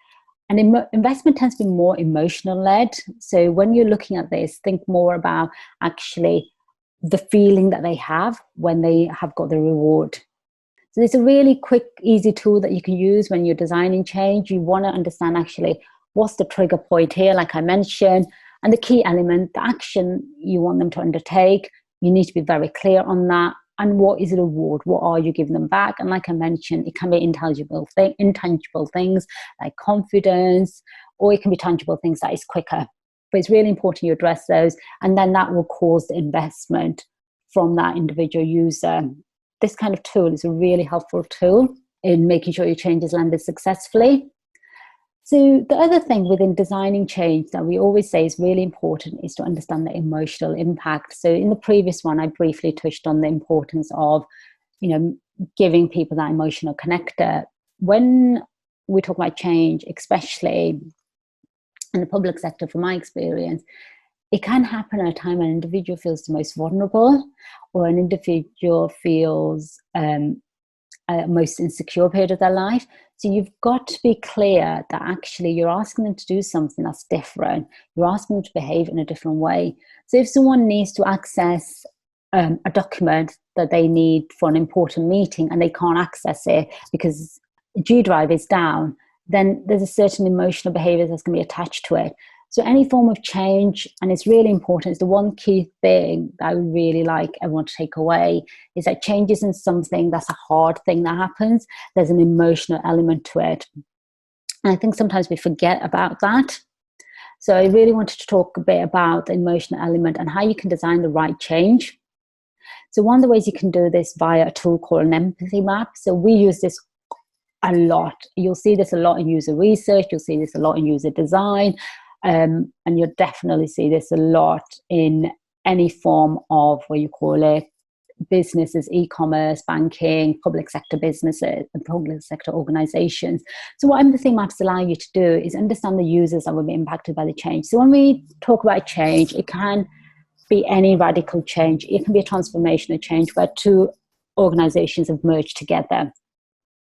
And investment tends to be more emotional led. So when you're looking at this, think more about actually the feeling that they have when they have got the reward. So it's a really quick, easy tool that you can use when you're designing change. You want to understand actually what's the trigger point here, like I mentioned, and the key element, the action you want them to undertake. You need to be very clear on that. And what is the reward? What are you giving them back? And like I mentioned, it can be intangible things like confidence, or it can be tangible things that is quicker. But it's really important you address those, and then that will cause the investment from that individual user. This kind of tool is a really helpful tool in making sure your change is landed successfully. So the other thing within designing change that we always say is really important is to understand the emotional impact. So in the previous one, I briefly touched on the importance of, giving people that emotional connector. When we talk about change, especially in the public sector, from my experience, it can happen at a time when an individual feels the most vulnerable, or an individual feels most insecure period of their life. So you've got to be clear that actually you're asking them to do something that's different. You're asking them to behave in a different way. So if someone needs to access a document that they need for an important meeting and they can't access it because G Drive is down, then there's a certain emotional behavior that's going to be attached to it. So any form of change, and it's really important, it's the one key thing that I would really like everyone to take away, is that change isn't something that's a hard thing that happens. There's an emotional element to it. And I think sometimes we forget about that. So I really wanted to talk a bit about the emotional element and how you can design the right change. So one of the ways you can do this via a tool called an empathy map. So we use this a lot. You'll see this a lot in user research. You'll see this a lot in user design. And you'll definitely see this a lot in any form of, what you call it, businesses, e-commerce, banking, public sector businesses, and public sector organizations. So what empathy maps allow you to do is understand the users that will be impacted by the change. So when we talk about change, it can be any radical change. It can be a transformational change where two organizations have merged together.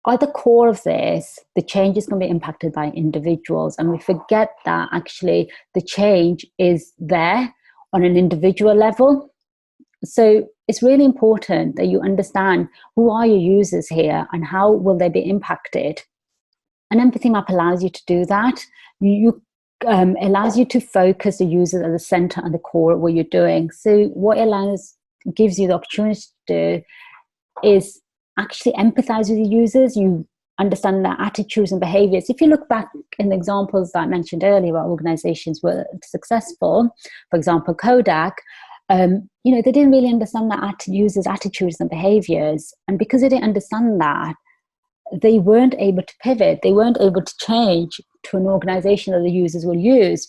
At the core of this, the change is going to be impacted by individuals. And we forget that actually the change is there on an individual level. So it's really important that you understand who are your users here and how will they be impacted. An empathy map allows you to do that. Allows you to focus the users at the center and the core of what you're doing. So what it gives you the opportunity to do is actually empathize with the users. You understand their attitudes and behaviors. If you look back in the examples that I mentioned earlier where organizations were successful, for example, Kodak, they didn't really understand the users' attitudes and behaviors. And because they didn't understand that, they weren't able to pivot. They weren't able to change to an organization that the users will use.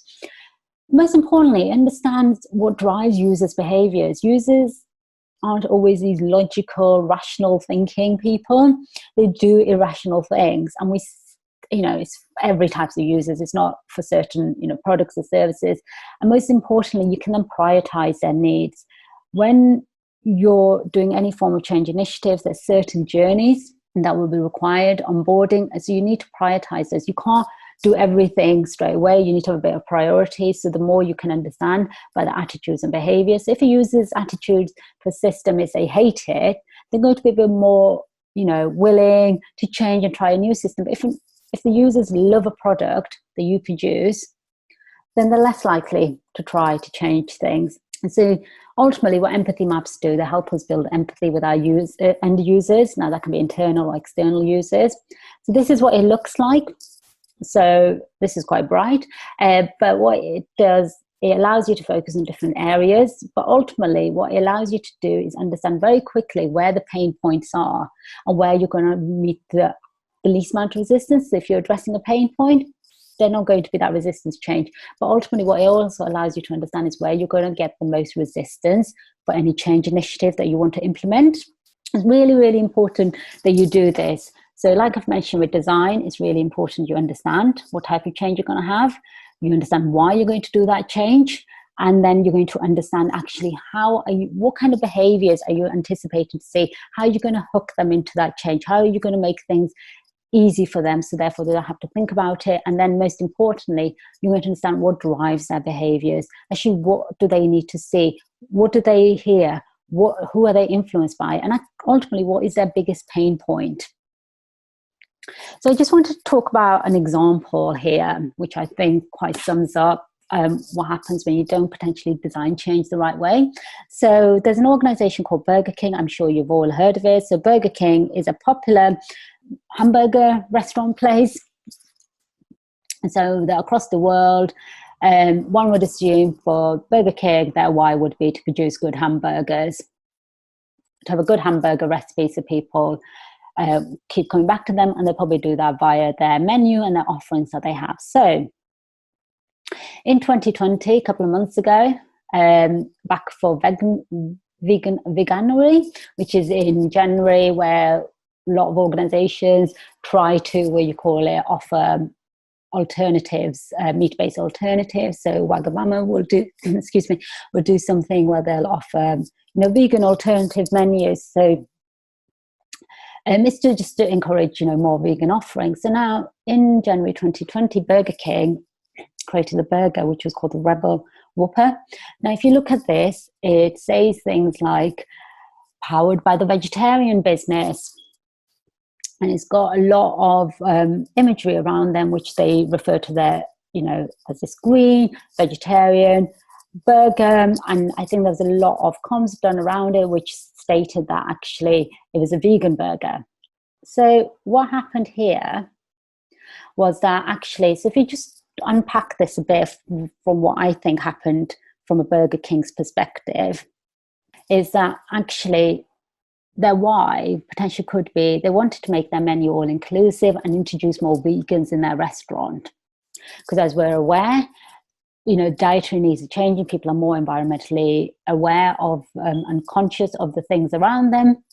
Most importantly, understand what drives users' behaviors. Users aren't always these logical, rational thinking people. They do irrational things. And it's every type of users. It's not for certain, products or services. And most importantly, you can then prioritize their needs. When you're doing any form of change initiatives, there's certain journeys that will be required, onboarding. So you need to prioritize those. You can't do everything straight away. You need to have a bit of priority. So the more you can understand by the attitudes and behaviors. If a user's attitudes to a system is they hate it, they're going to be a bit more, willing to change and try a new system. But if the users love a product that you produce, then they're less likely to try to change things. And so ultimately what empathy maps do, they help us build empathy with our end users. Now that can be internal or external users. So this is what it looks like. So this is quite bright, but what it does, it allows you to focus on different areas, but ultimately what it allows you to do is understand very quickly where the pain points are and where you're going to meet the least amount of resistance. So if you're addressing a pain point, they're not going to be that resistance change. But ultimately what it also allows you to understand is where you're going to get the most resistance for any change initiative that you want to implement. It's really, really important that you do this. So like I've mentioned with design, it's really important you understand what type of change you're going to have. You understand why you're going to do that change. And then you're going to understand actually what kind of behaviors are you anticipating to see? How are you going to hook them into that change? How are you going to make things easy for them so therefore they don't have to think about it? And then most importantly, you're going to understand what drives their behaviors. Actually, what do they need to see? What do they hear? Who are they influenced by? And ultimately, what is their biggest pain point? So I just wanted to talk about an example here, which I think quite sums up what happens when you don't potentially design change the right way. So there's an organization called Burger King. I'm sure you've all heard of it. So Burger King is a popular hamburger restaurant place. And so they're across the world. One would assume for Burger King, their why would be to produce good hamburgers, to have a good hamburger recipe so people keep coming back to them, and they'll probably do that via their menu and their offerings that they have. So in 2020, a couple of months ago, back for Veganuary, which is in January, where a lot of organizations try to, offer alternatives, meat-based alternatives. So Wagamama will do, will do something where they'll offer, vegan alternative menus. So it's just to encourage, more vegan offerings. So now in January 2020, Burger King created a burger which was called the Rebel Whopper. Now, if you look at this, it says things like powered by the vegetarian business, And it's got a lot of imagery around them, which they refer to their, as this green, vegetarian burger. And I think there's a lot of comms done around it, which stated that actually it was a vegan burger. So what happened here was that actually, so if you just unpack this a bit from what I think happened from a Burger King's perspective, is that actually their why potentially could be they wanted to make their menu all inclusive and introduce more vegans in their restaurant. Because as we're aware, dietary needs are changing. People are more environmentally aware of and conscious of the things around them.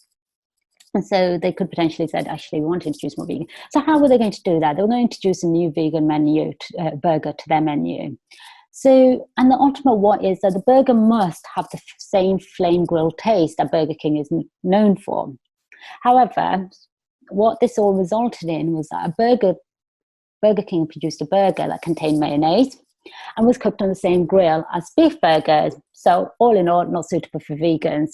And so they could potentially said, actually, we want to introduce more vegan. So how were they going to do that? They were going to introduce a new vegan menu, burger to their menu. So, and the ultimate what is that the burger must have the same flame grilled taste that Burger King is known for. However, what this all resulted in was that Burger King produced a burger that contained mayonnaise and was cooked on the same grill as beef burgers. So all in all, not suitable for vegans.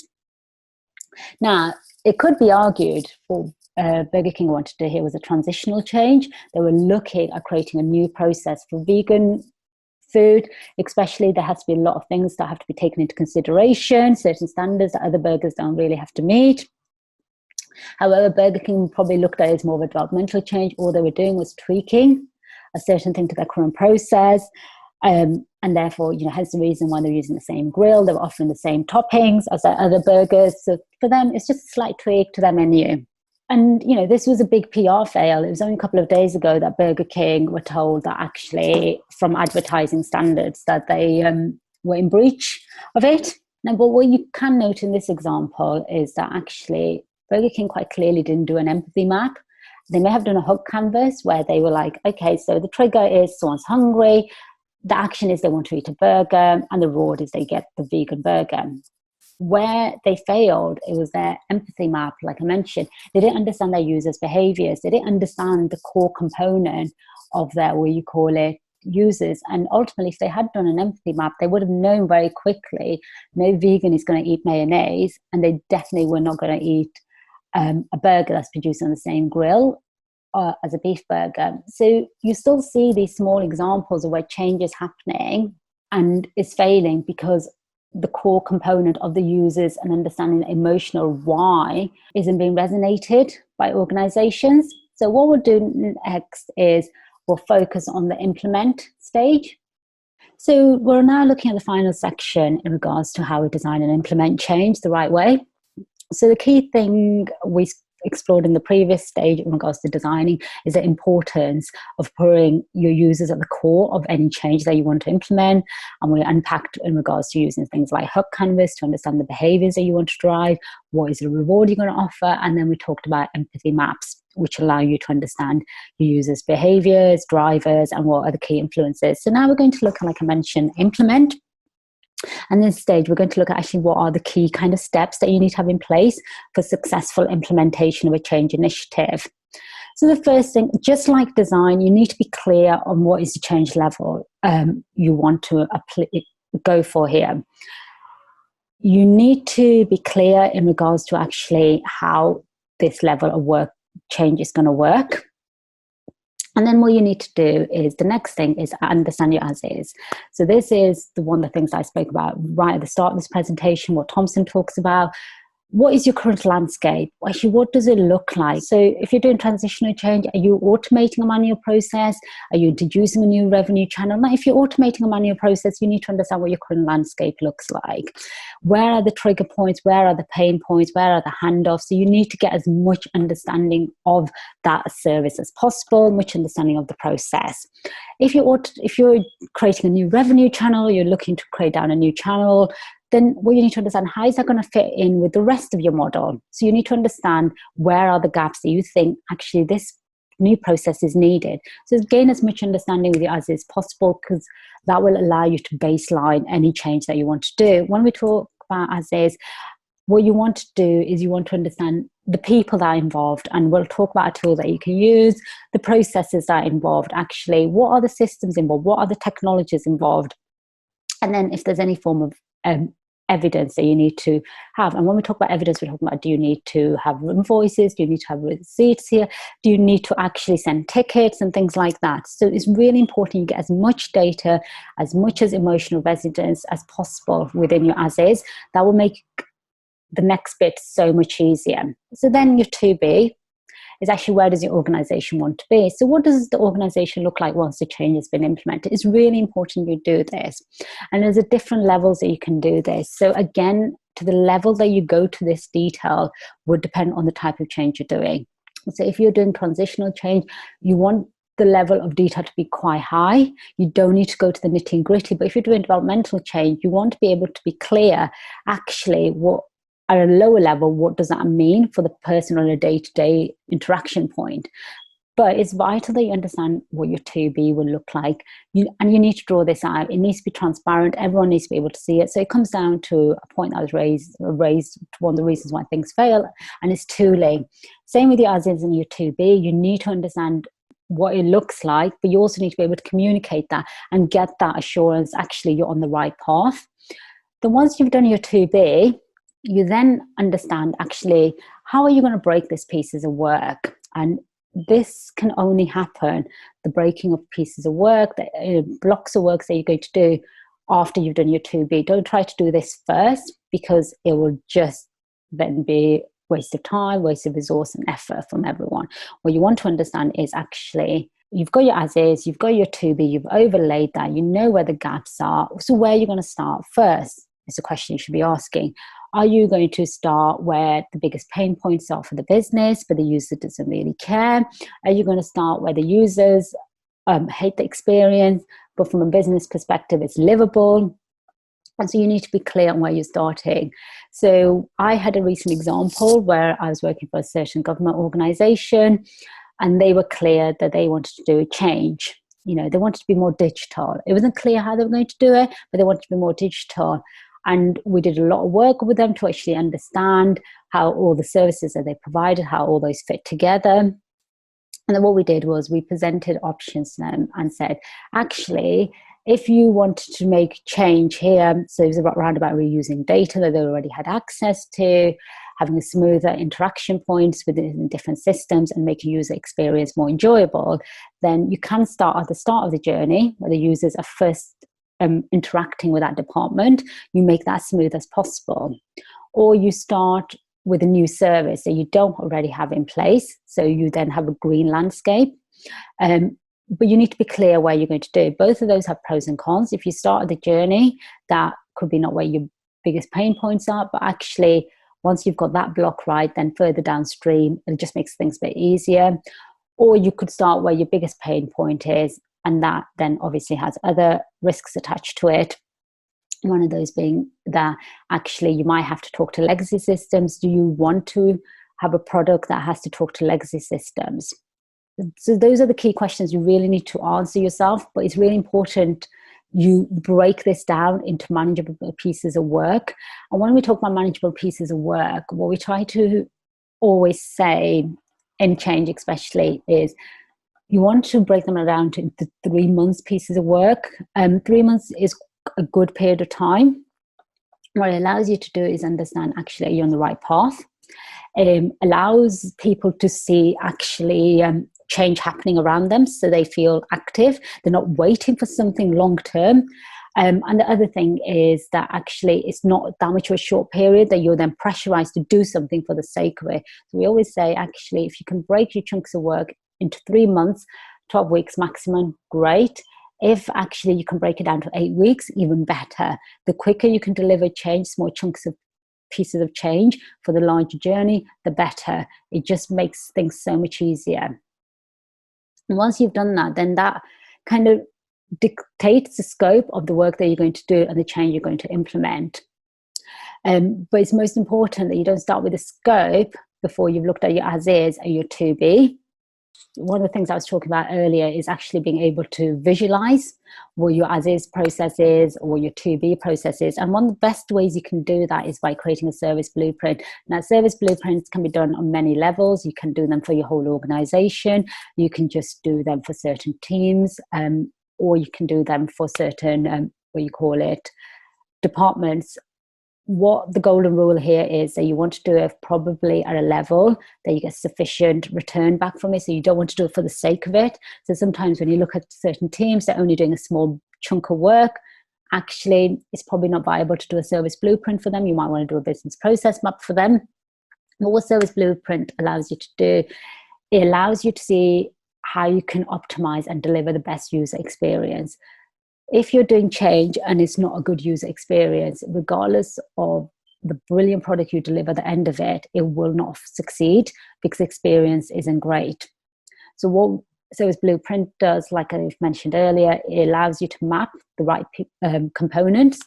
Now, it could be argued for Burger King wanted to hear was a transitional change. They were looking at creating a new process for vegan food, especially there has to be a lot of things that have to be taken into consideration, certain standards that other burgers don't really have to meet. However, Burger King probably looked at it as more of a developmental change. All they were doing was tweaking a certain thing to their current process. And therefore, hence the reason why they're using the same grill. They were offering the same toppings as their other burgers. So for them, it's just a slight tweak to their menu. And, this was a big PR fail. It was only a couple of days ago that Burger King were told that actually from advertising standards that they were in breach of it. Now, but what you can note in this example is that actually Burger King quite clearly didn't do an empathy map. They may have done a hook canvas where they were like, okay, so the trigger is someone's hungry. The action is they want to eat a burger, and the reward is they get the vegan burger. Where they failed, it was their empathy map, like I mentioned. They didn't understand their users' behaviors. They didn't understand the core component of their, what you call it, users. And ultimately, if they had done an empathy map, they would have known very quickly, no vegan is going to eat mayonnaise, and they definitely were not going to eat a burger that's produced on the same grill as a beef burger. So you still see these small examples of where change is happening and is failing because the core component of the users and understanding the emotional why isn't being resonated by organizations. So what we'll do next is we'll focus on the implement stage. So we're now looking at the final section in regards to how we design and implement change the right way. So the key thing we explored in the previous stage in regards to designing is the importance of putting your users at the core of any change that you want to implement. And we unpacked in regards to using things like hook canvas to understand the behaviors that you want to drive, what is the reward you're going to offer, and then we talked about empathy maps, which allow you to understand your users' behaviors, drivers, and what are the key influences. So now we're going to look, like I mentioned, implement. And this stage, we're going to look at actually what are the key kind of steps that you need to have in place for successful implementation of a change initiative. So the first thing, just like design, you need to be clear on what is the change level you want to go for here. You need to be clear in regards to actually how this level of work change is going to work. And then what you need to do is the next thing is understand your as is. So this is one of the things I spoke about right at the start of this presentation, what Thompson talks about. What is your current landscape? Actually, what does it look like? So if you're doing transitional change, are you automating a manual process? Are you introducing a new revenue channel? Now, if you're automating a manual process, you need to understand what your current landscape looks like. Where are the trigger points? Where are the pain points? Where are the handoffs? So you need to get as much understanding of that service as possible, much understanding of the process. If you're creating a new revenue channel, you're looking to create down a new channel, then what you need to understand, how is that going to fit in with the rest of your model? So you need to understand where are the gaps that you think actually this new process is needed. So gain as much understanding with you as is possible, because that will allow you to baseline any change that you want to do. When we talk about as is, what you want to do is you want to understand the people that are involved, and we'll talk about a tool that you can use, the processes that are involved, actually, what are the systems involved, what are the technologies involved, and then if there's any form of evidence that you need to have. And when we talk about evidence, we're talking about, do you need to have invoices? Do you need to have receipts here? Do you need to actually send tickets and things like that? So it's really important you get as much data, as much as emotional resonance as possible within your as is. That will make the next bit so much easier. So then your to be is actually, where does your organization want to be? So what does the organization look like once the change has been implemented? It's really important you do this. And there's different levels that you can do this. So again, to the level that you go to this detail would depend on the type of change you're doing. So if you're doing transitional change, you want the level of detail to be quite high. You don't need to go to the nitty and gritty. But if you're doing developmental change, you want to be able to be clear, actually, what at a lower level, what does that mean for the person on a day-to-day interaction point? But it's vital that you understand what your to be will look like. And you need to draw this out. It needs to be transparent. Everyone needs to be able to see it. So it comes down to a point that was raised one of the reasons why things fail, and it's tooling. Same with your as is and your to be. You need to understand what it looks like, but you also need to be able to communicate that and get that assurance, actually, you're on the right path. Then once you've done your to be, you then understand, actually, how are you going to break these pieces of work? And this can only happen, the breaking of pieces of work, the blocks of work that you're going to do after you've done your to be. Don't try to do this first, because it will just then be waste of time, waste of resource and effort from everyone. What you want to understand is, actually, you've got your as is, you've got your to be, you've overlaid that, you know where the gaps are. So where are you going to start first? Is the question you should be asking. Are you going to start where the biggest pain points are for the business, but the user doesn't really care? Are you going to start where the users hate the experience, but from a business perspective, it's livable? And so you need to be clear on where you're starting. So I had a recent example where I was working for a certain government organization, and they were clear that they wanted to do a change. They wanted to be more digital. It wasn't clear how they were going to do it, but they wanted to be more digital. And we did a lot of work with them to actually understand how all the services that they provided, how all those fit together. And then what we did was we presented options to them and said, actually, if you wanted to make change here, so it was around about reusing data that they already had access to, having a smoother interaction points within different systems and making user experience more enjoyable, then you can start at the start of the journey where the users are first interacting with that department. You make that smooth as possible. Or you start with a new service that you don't already have in place, so you then have a green landscape. But you need to be clear where you're going to do. Both of those have pros and cons. If you start at the journey, that could be not where your biggest pain points are, but actually, once you've got that block right, then further downstream, it just makes things a bit easier. Or you could start where your biggest pain point is, and that then obviously has other risks attached to it. One of those being that actually you might have to talk to legacy systems. Do you want to have a product that has to talk to legacy systems? So those are the key questions you really need to answer yourself, but it's really important you break this down into manageable pieces of work. And when we talk about manageable pieces of work, what we try to always say in change especially is, you want to break them down to 3 months pieces of work. 3 months is a good period of time. What it allows you to do is understand, actually, you're on the right path. It allows people to see actually change happening around them, so they feel active. They're not waiting for something long term. And the other thing is that actually it's not that much of a short period that you're then pressurized to do something for the sake of it. So we always say, actually, if you can break your chunks of work into 3 months, 12 weeks maximum, great. If actually you can break it down to 8 weeks, even better. The quicker you can deliver change, small chunks of pieces of change for the larger journey, the better. It just makes things so much easier. And once you've done that, then that kind of dictates the scope of the work that you're going to do and the change you're going to implement. But it's most important that you don't start with the scope before you've looked at your as is and your to be. One of the things I was talking about earlier is actually being able to visualize what your as is process is or your to be process is. And one of the best ways you can do that is by creating a service blueprint. Now, service blueprints can be done on many levels. You can do them for your whole organization. You can just do them for certain teams, or you can do them for certain, departments. what the golden rule here is that you want to do it probably at a level that you get sufficient return back from it. So you don't want to do it for the sake of it. So sometimes when you look at certain teams, they're only doing a small chunk of work. Actually, it's probably not viable to do a service blueprint for them. You might want to do a business process map for them. But what service blueprint allows you to do, it allows you to see how you can optimize and deliver the best user experience. If you're doing change and it's not a good user experience, regardless of the brilliant product you deliver at the end of it, it will not succeed because the experience isn't great. So what Service Blueprint does, like I've mentioned earlier, it allows you to map the right components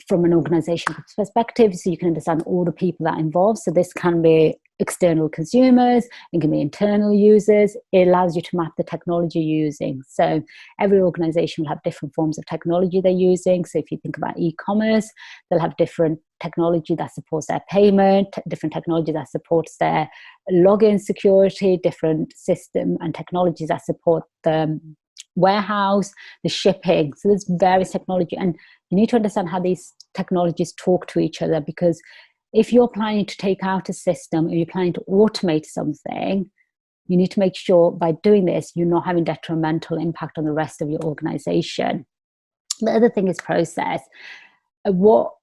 from an organization perspective, so you can understand all the people that are involved. So this can be external consumers, it can be internal users. It allows you to map the technology you're using. So every organization will have different forms of technology they're using. So if you think about e-commerce, they'll have different technology that supports their payment, different technology that supports their login security, different system and technologies that support the warehouse, the shipping. So there's various technology, and you need to understand how these technologies talk to each other, because if you're planning to take out a system or you're planning to automate something, you need to make sure by doing this, you're not having detrimental impact on the rest of your organization. The other thing is process. What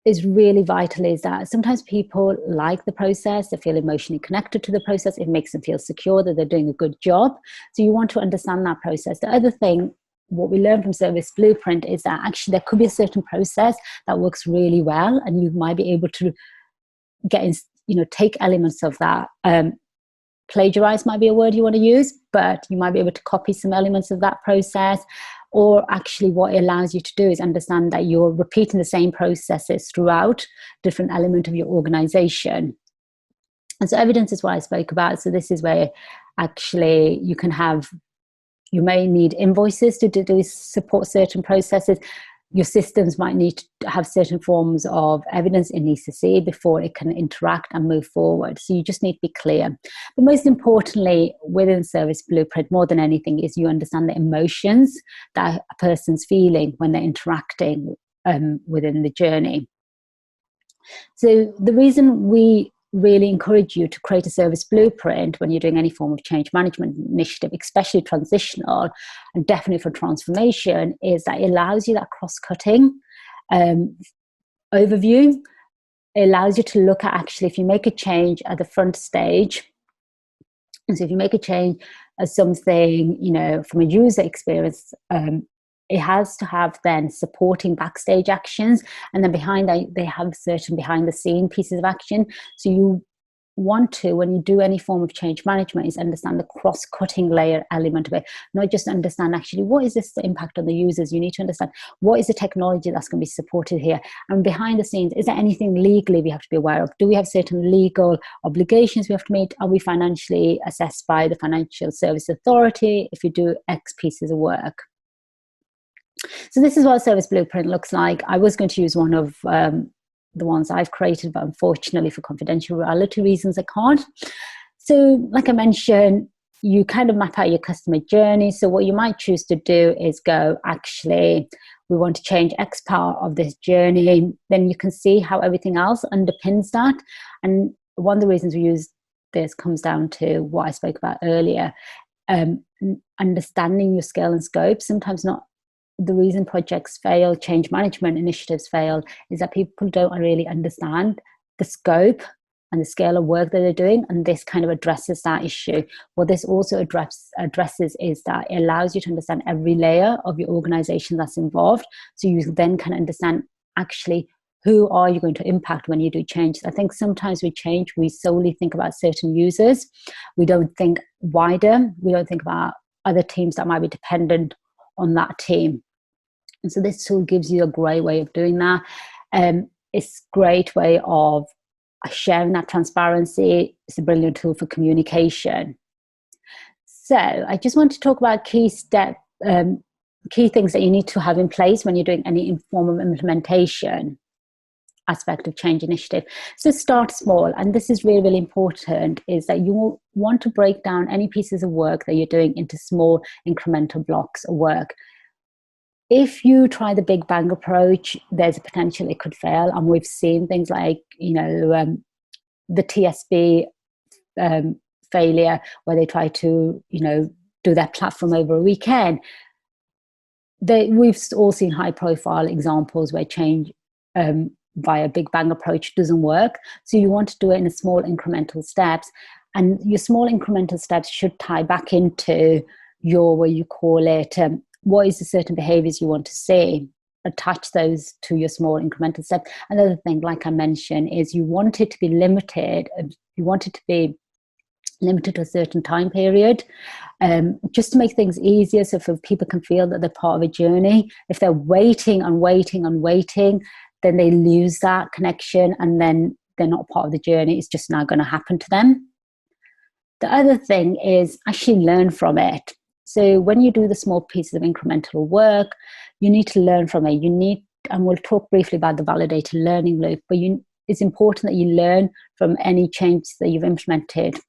is really vital is that sometimes people like the process, they feel emotionally connected to the process, it makes them feel secure that they're doing a good job. So you want to understand that process. The other thing, what we learned from Service Blueprint is that actually there could be a certain process that works really well, and you might be able to get in, take elements of that. Plagiarize might be a word you want to use, but you might be able to copy some elements of that process. Or actually what it allows you to do is understand that you're repeating the same processes throughout different element of your organization. And so evidence is what I spoke about. So this is where actually you may need invoices to support certain processes. Your systems might need to have certain forms of evidence it needs to see before it can interact and move forward. So you just need to be clear. But most importantly, within Service Blueprint, more than anything, is you understand the emotions that a person's feeling when they're interacting within the journey. So the reason we really encourage you to create a service blueprint when you're doing any form of change management initiative, especially transitional and definitely for transformation, is that it allows you that cross-cutting overview. It allows you to look at actually if you make a change at the front stage. And so if you make a change as something, from a user experience, it has to have then supporting backstage actions, and then behind that they have certain behind the scene pieces of action. So you want to, when you do any form of change management, is understand the cross-cutting layer element of it, not just understand actually what is this the impact on the users. You need to understand what is the technology that's going to be supported here, and behind the scenes, is there anything legally we have to be aware of? Do we have certain legal obligations we have to meet? Are we financially assessed by the Financial Service Authority if you do X pieces of work? So this is what a service blueprint looks like. I was going to use one of the ones I've created, but unfortunately for confidentiality reasons, I can't. So like I mentioned, you kind of map out your customer journey. So what you might choose to do is go, actually, we want to change X part of this journey. Then you can see how everything else underpins that. And one of the reasons we use this comes down to what I spoke about earlier, understanding your scale and scope. Sometimes not. The reason projects fail, change management initiatives fail, is that people don't really understand the scope and the scale of work that they're doing, and this kind of addresses that issue. What this also addresses is that it allows you to understand every layer of your organization that's involved, so you then can understand actually who are you going to impact when you do change. I think sometimes with change, we solely think about certain users. We don't think wider. We don't think about other teams that might be dependent on that team. And so this tool gives you a great way of doing that. It's a great way of sharing that transparency. It's a brilliant tool for communication. So I just want to talk about key things that you need to have in place when you're doing any form of implementation aspect of change initiative. So start small, and this is really, really important, is that you want to break down any pieces of work that you're doing into small incremental blocks of work. If you try the big bang approach, there's a potential it could fail. And we've seen things like, the TSB failure, where they try to, do their platform over a weekend. We've all seen high profile examples where change via big bang approach doesn't work. So you want to do it in a small incremental steps, and your small incremental steps should tie back into your, what you call it, what is the certain behaviors you want to see, attach those to your small incremental steps. Another thing, like I mentioned, is you want it to be limited. You want it to be limited to a certain time period, just to make things easier, so for people can feel that they're part of a journey. If they're waiting and waiting and waiting, then they lose that connection, and then they're not part of the journey. It's just not going to happen to them. The other thing is actually learn from it. So when you do the small pieces of incremental work, you need to learn from it. And we'll talk briefly about the validated learning loop, but it's important that you learn from any changes that you've implemented.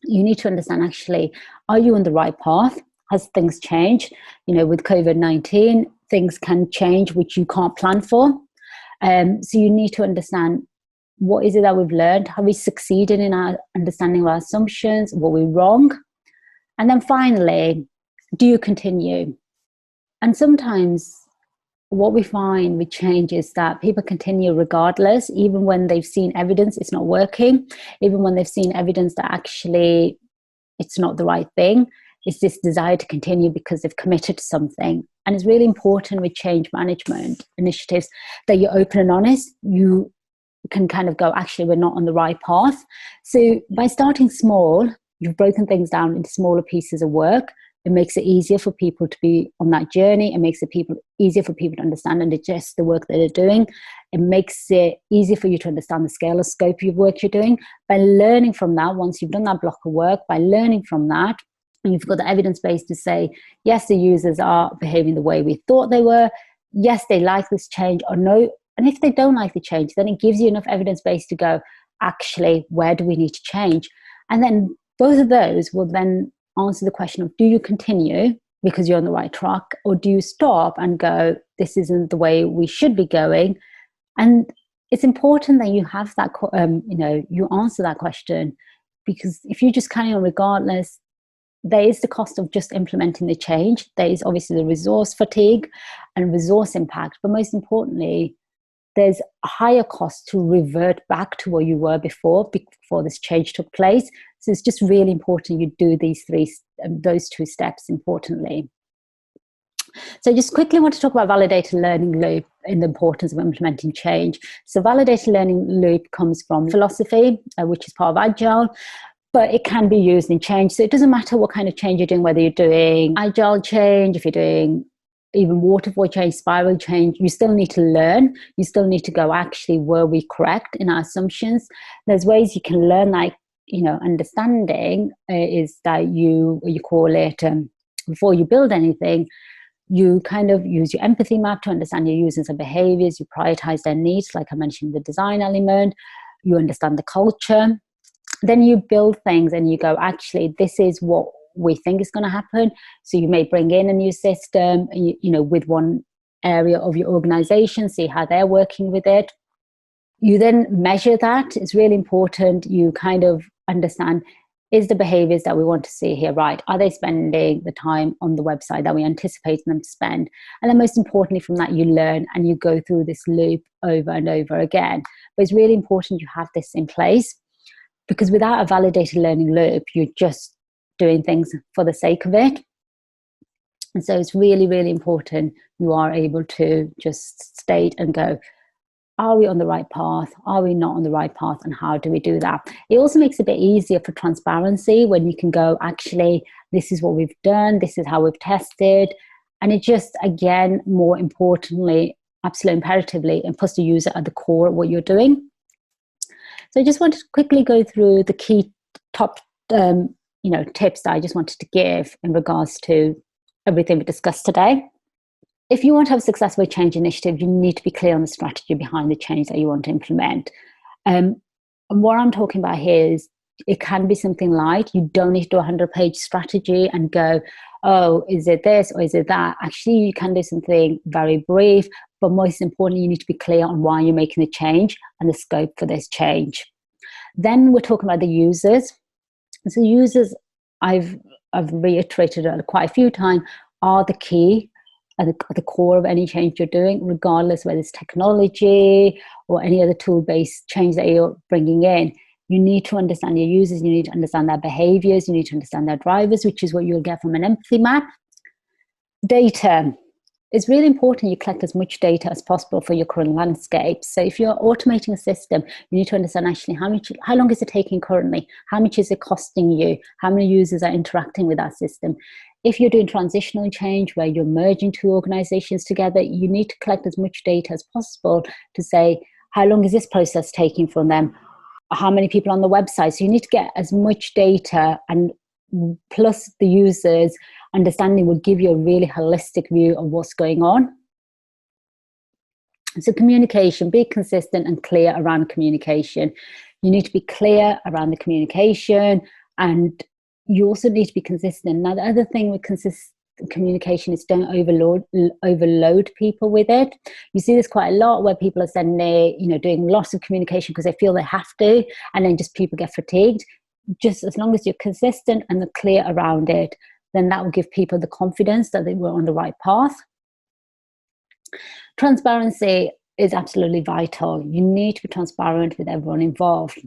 You need to understand, actually, are you on the right path? Has things changed? With COVID-19, things can change, which you can't plan for. So you need to understand, what is it that we've learned? Have we succeeded in our understanding of our assumptions? Were we wrong? And then finally, do you continue? And sometimes what we find with change is that people continue regardless, even when they've seen evidence it's not working, even when they've seen evidence that actually it's not the right thing. It's this desire to continue because they've committed to something. And it's really important with change management initiatives that you're open and honest. You can kind of go, actually, we're not on the right path. So by starting small, you've broken things down into smaller pieces of work. It makes it easier for people to be on that journey. It makes it easier for people to understand and digest the work that they're doing. It makes it easier for you to understand the scale or scope of work you're doing. By learning from that, once you've done that block of work, by learning from that, and you've got the evidence base to say, yes, the users are behaving the way we thought they were. Yes, they like this change, or no. And if they don't like the change, then it gives you enough evidence base to go, actually, where do we need to change? And then both of those will then answer the question of, do you continue because you're on the right track, or do you stop and go, this isn't the way we should be going? And it's important that you have that, you answer that question, because if you just carry on regardless, there is the cost of just implementing the change. There is obviously the resource fatigue and resource impact, but most importantly, there's a higher cost to revert back to where you were before this change took place. So it's just really important you do those two steps importantly. So I just quickly want to talk about validated learning loop and the importance of implementing change. So validated learning loop comes from philosophy, which is part of Agile, but it can be used in change. So it doesn't matter what kind of change you're doing, whether you're doing Agile change, if you're doing even waterfall change, spiral change, you still need to learn. You still need to go, actually, were we correct in our assumptions? There's ways you can learn, like, understanding is that you call it, before you build anything, you kind of use your empathy map to understand your users and behaviors. You prioritize their needs, like I mentioned, the design element. You understand the culture. Then you build things and you go, actually, this is what we think is going to happen. So you may bring in a new system, with one area of your organization, see how they're working with it. You then measure that. It's really important. You kind of understand, is the behaviors that we want to see here right? Are they spending the time on the website that we anticipate them to spend? And then most importantly, from that, you learn and you go through this loop over and over again. But it's really important you have this in place, because without a validated learning loop, you're just doing things for the sake of it. And so it's really, really important you are able to just state and go, are we on the right path? Are we not on the right path? And how do we do that? It also makes it a bit easier for transparency when you can go, actually, this is what we've done. This is how we've tested. And it just, again, more importantly, absolutely imperatively, and puts the user at the core of what you're doing. So I just wanted to quickly go through the key top tips that I just wanted to give in regards to everything we discussed today. If you want to have a successful change initiative, you need to be clear on the strategy behind the change that you want to implement. And what I'm talking about here is, It can be something light. You don't need to do a 100-page strategy and go, oh, is it this or is it that? Actually, you can do something very brief, but most importantly, you need to be clear on why you're making the change and the scope for this change. Then we're talking about the users. So users, I've reiterated it quite a few times, are the key at the core of any change you're doing, regardless whether it's technology or any other tool-based change that you're bringing in. You need to understand your users, you need to understand their behaviors, you need to understand their drivers, which is what you'll get from an empathy map. Data. It's really important you collect as much data as possible for your current landscape. So if you're automating a system, you need to understand actually how long is it taking currently? How much is it costing you? How many users are interacting with that system? If you're doing transitional change where you're merging two organizations together, you need to collect as much data as possible to say, how long is this process taking from them? How many people on the website? So you need to get as much data, and plus the users understanding will give you a really holistic view of what's going on. So communication, be consistent and clear around communication. You need to be clear around the communication, and you also need to be consistent. Now, the other thing with communication is don't overload people with it. You see this quite a lot where people are suddenly, doing lots of communication because they feel they have to, and then just people get fatigued. Just as long as you're consistent and clear around it, then that will give people the confidence that they were on the right path. Transparency is absolutely vital. You need to be transparent with everyone involved.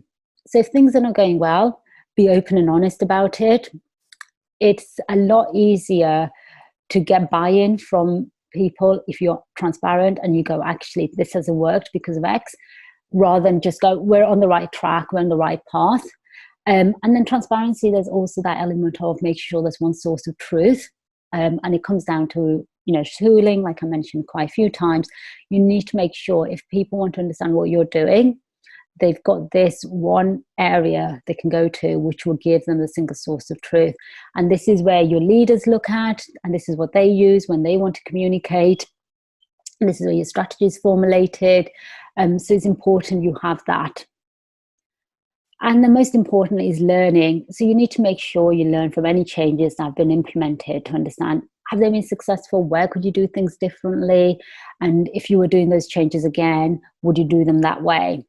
So if things are not going well, be open and honest about it. It's a lot easier to get buy-in from people if you're transparent and you go, actually, this hasn't worked because of X, rather than just go, we're on the right track, we're on the right path. And then transparency, there's also that element of making sure there's one source of truth. And it comes down to, tooling, like I mentioned quite a few times. You need to make sure if people want to understand what you're doing, they've got this one area they can go to, which will give them the single source of truth. And this is where your leaders look at, and this is what they use when they want to communicate. And this is where your strategy is formulated. So it's important you have that. And the most important is learning. So you need to make sure you learn from any changes that have been implemented to understand, have they been successful? Where could you do things differently? And if you were doing those changes again, would you do them that way?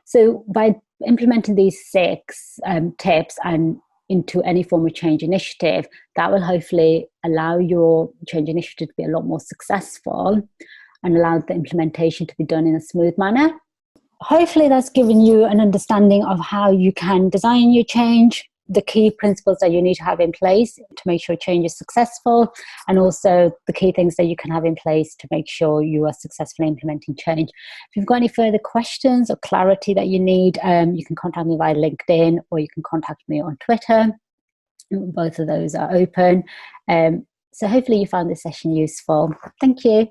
So by implementing these 6 tips and into any form of change initiative, that will hopefully allow your change initiative to be a lot more successful and allow the implementation to be done in a smooth manner. Hopefully that's given you an understanding of how you can design your change, the key principles that you need to have in place to make sure change is successful, and also the key things that you can have in place to make sure you are successfully implementing change. If you've got any further questions or clarity that you need, you can contact me via LinkedIn, or you can contact me on Twitter. Both of those are open. So hopefully you found this session useful. Thank you.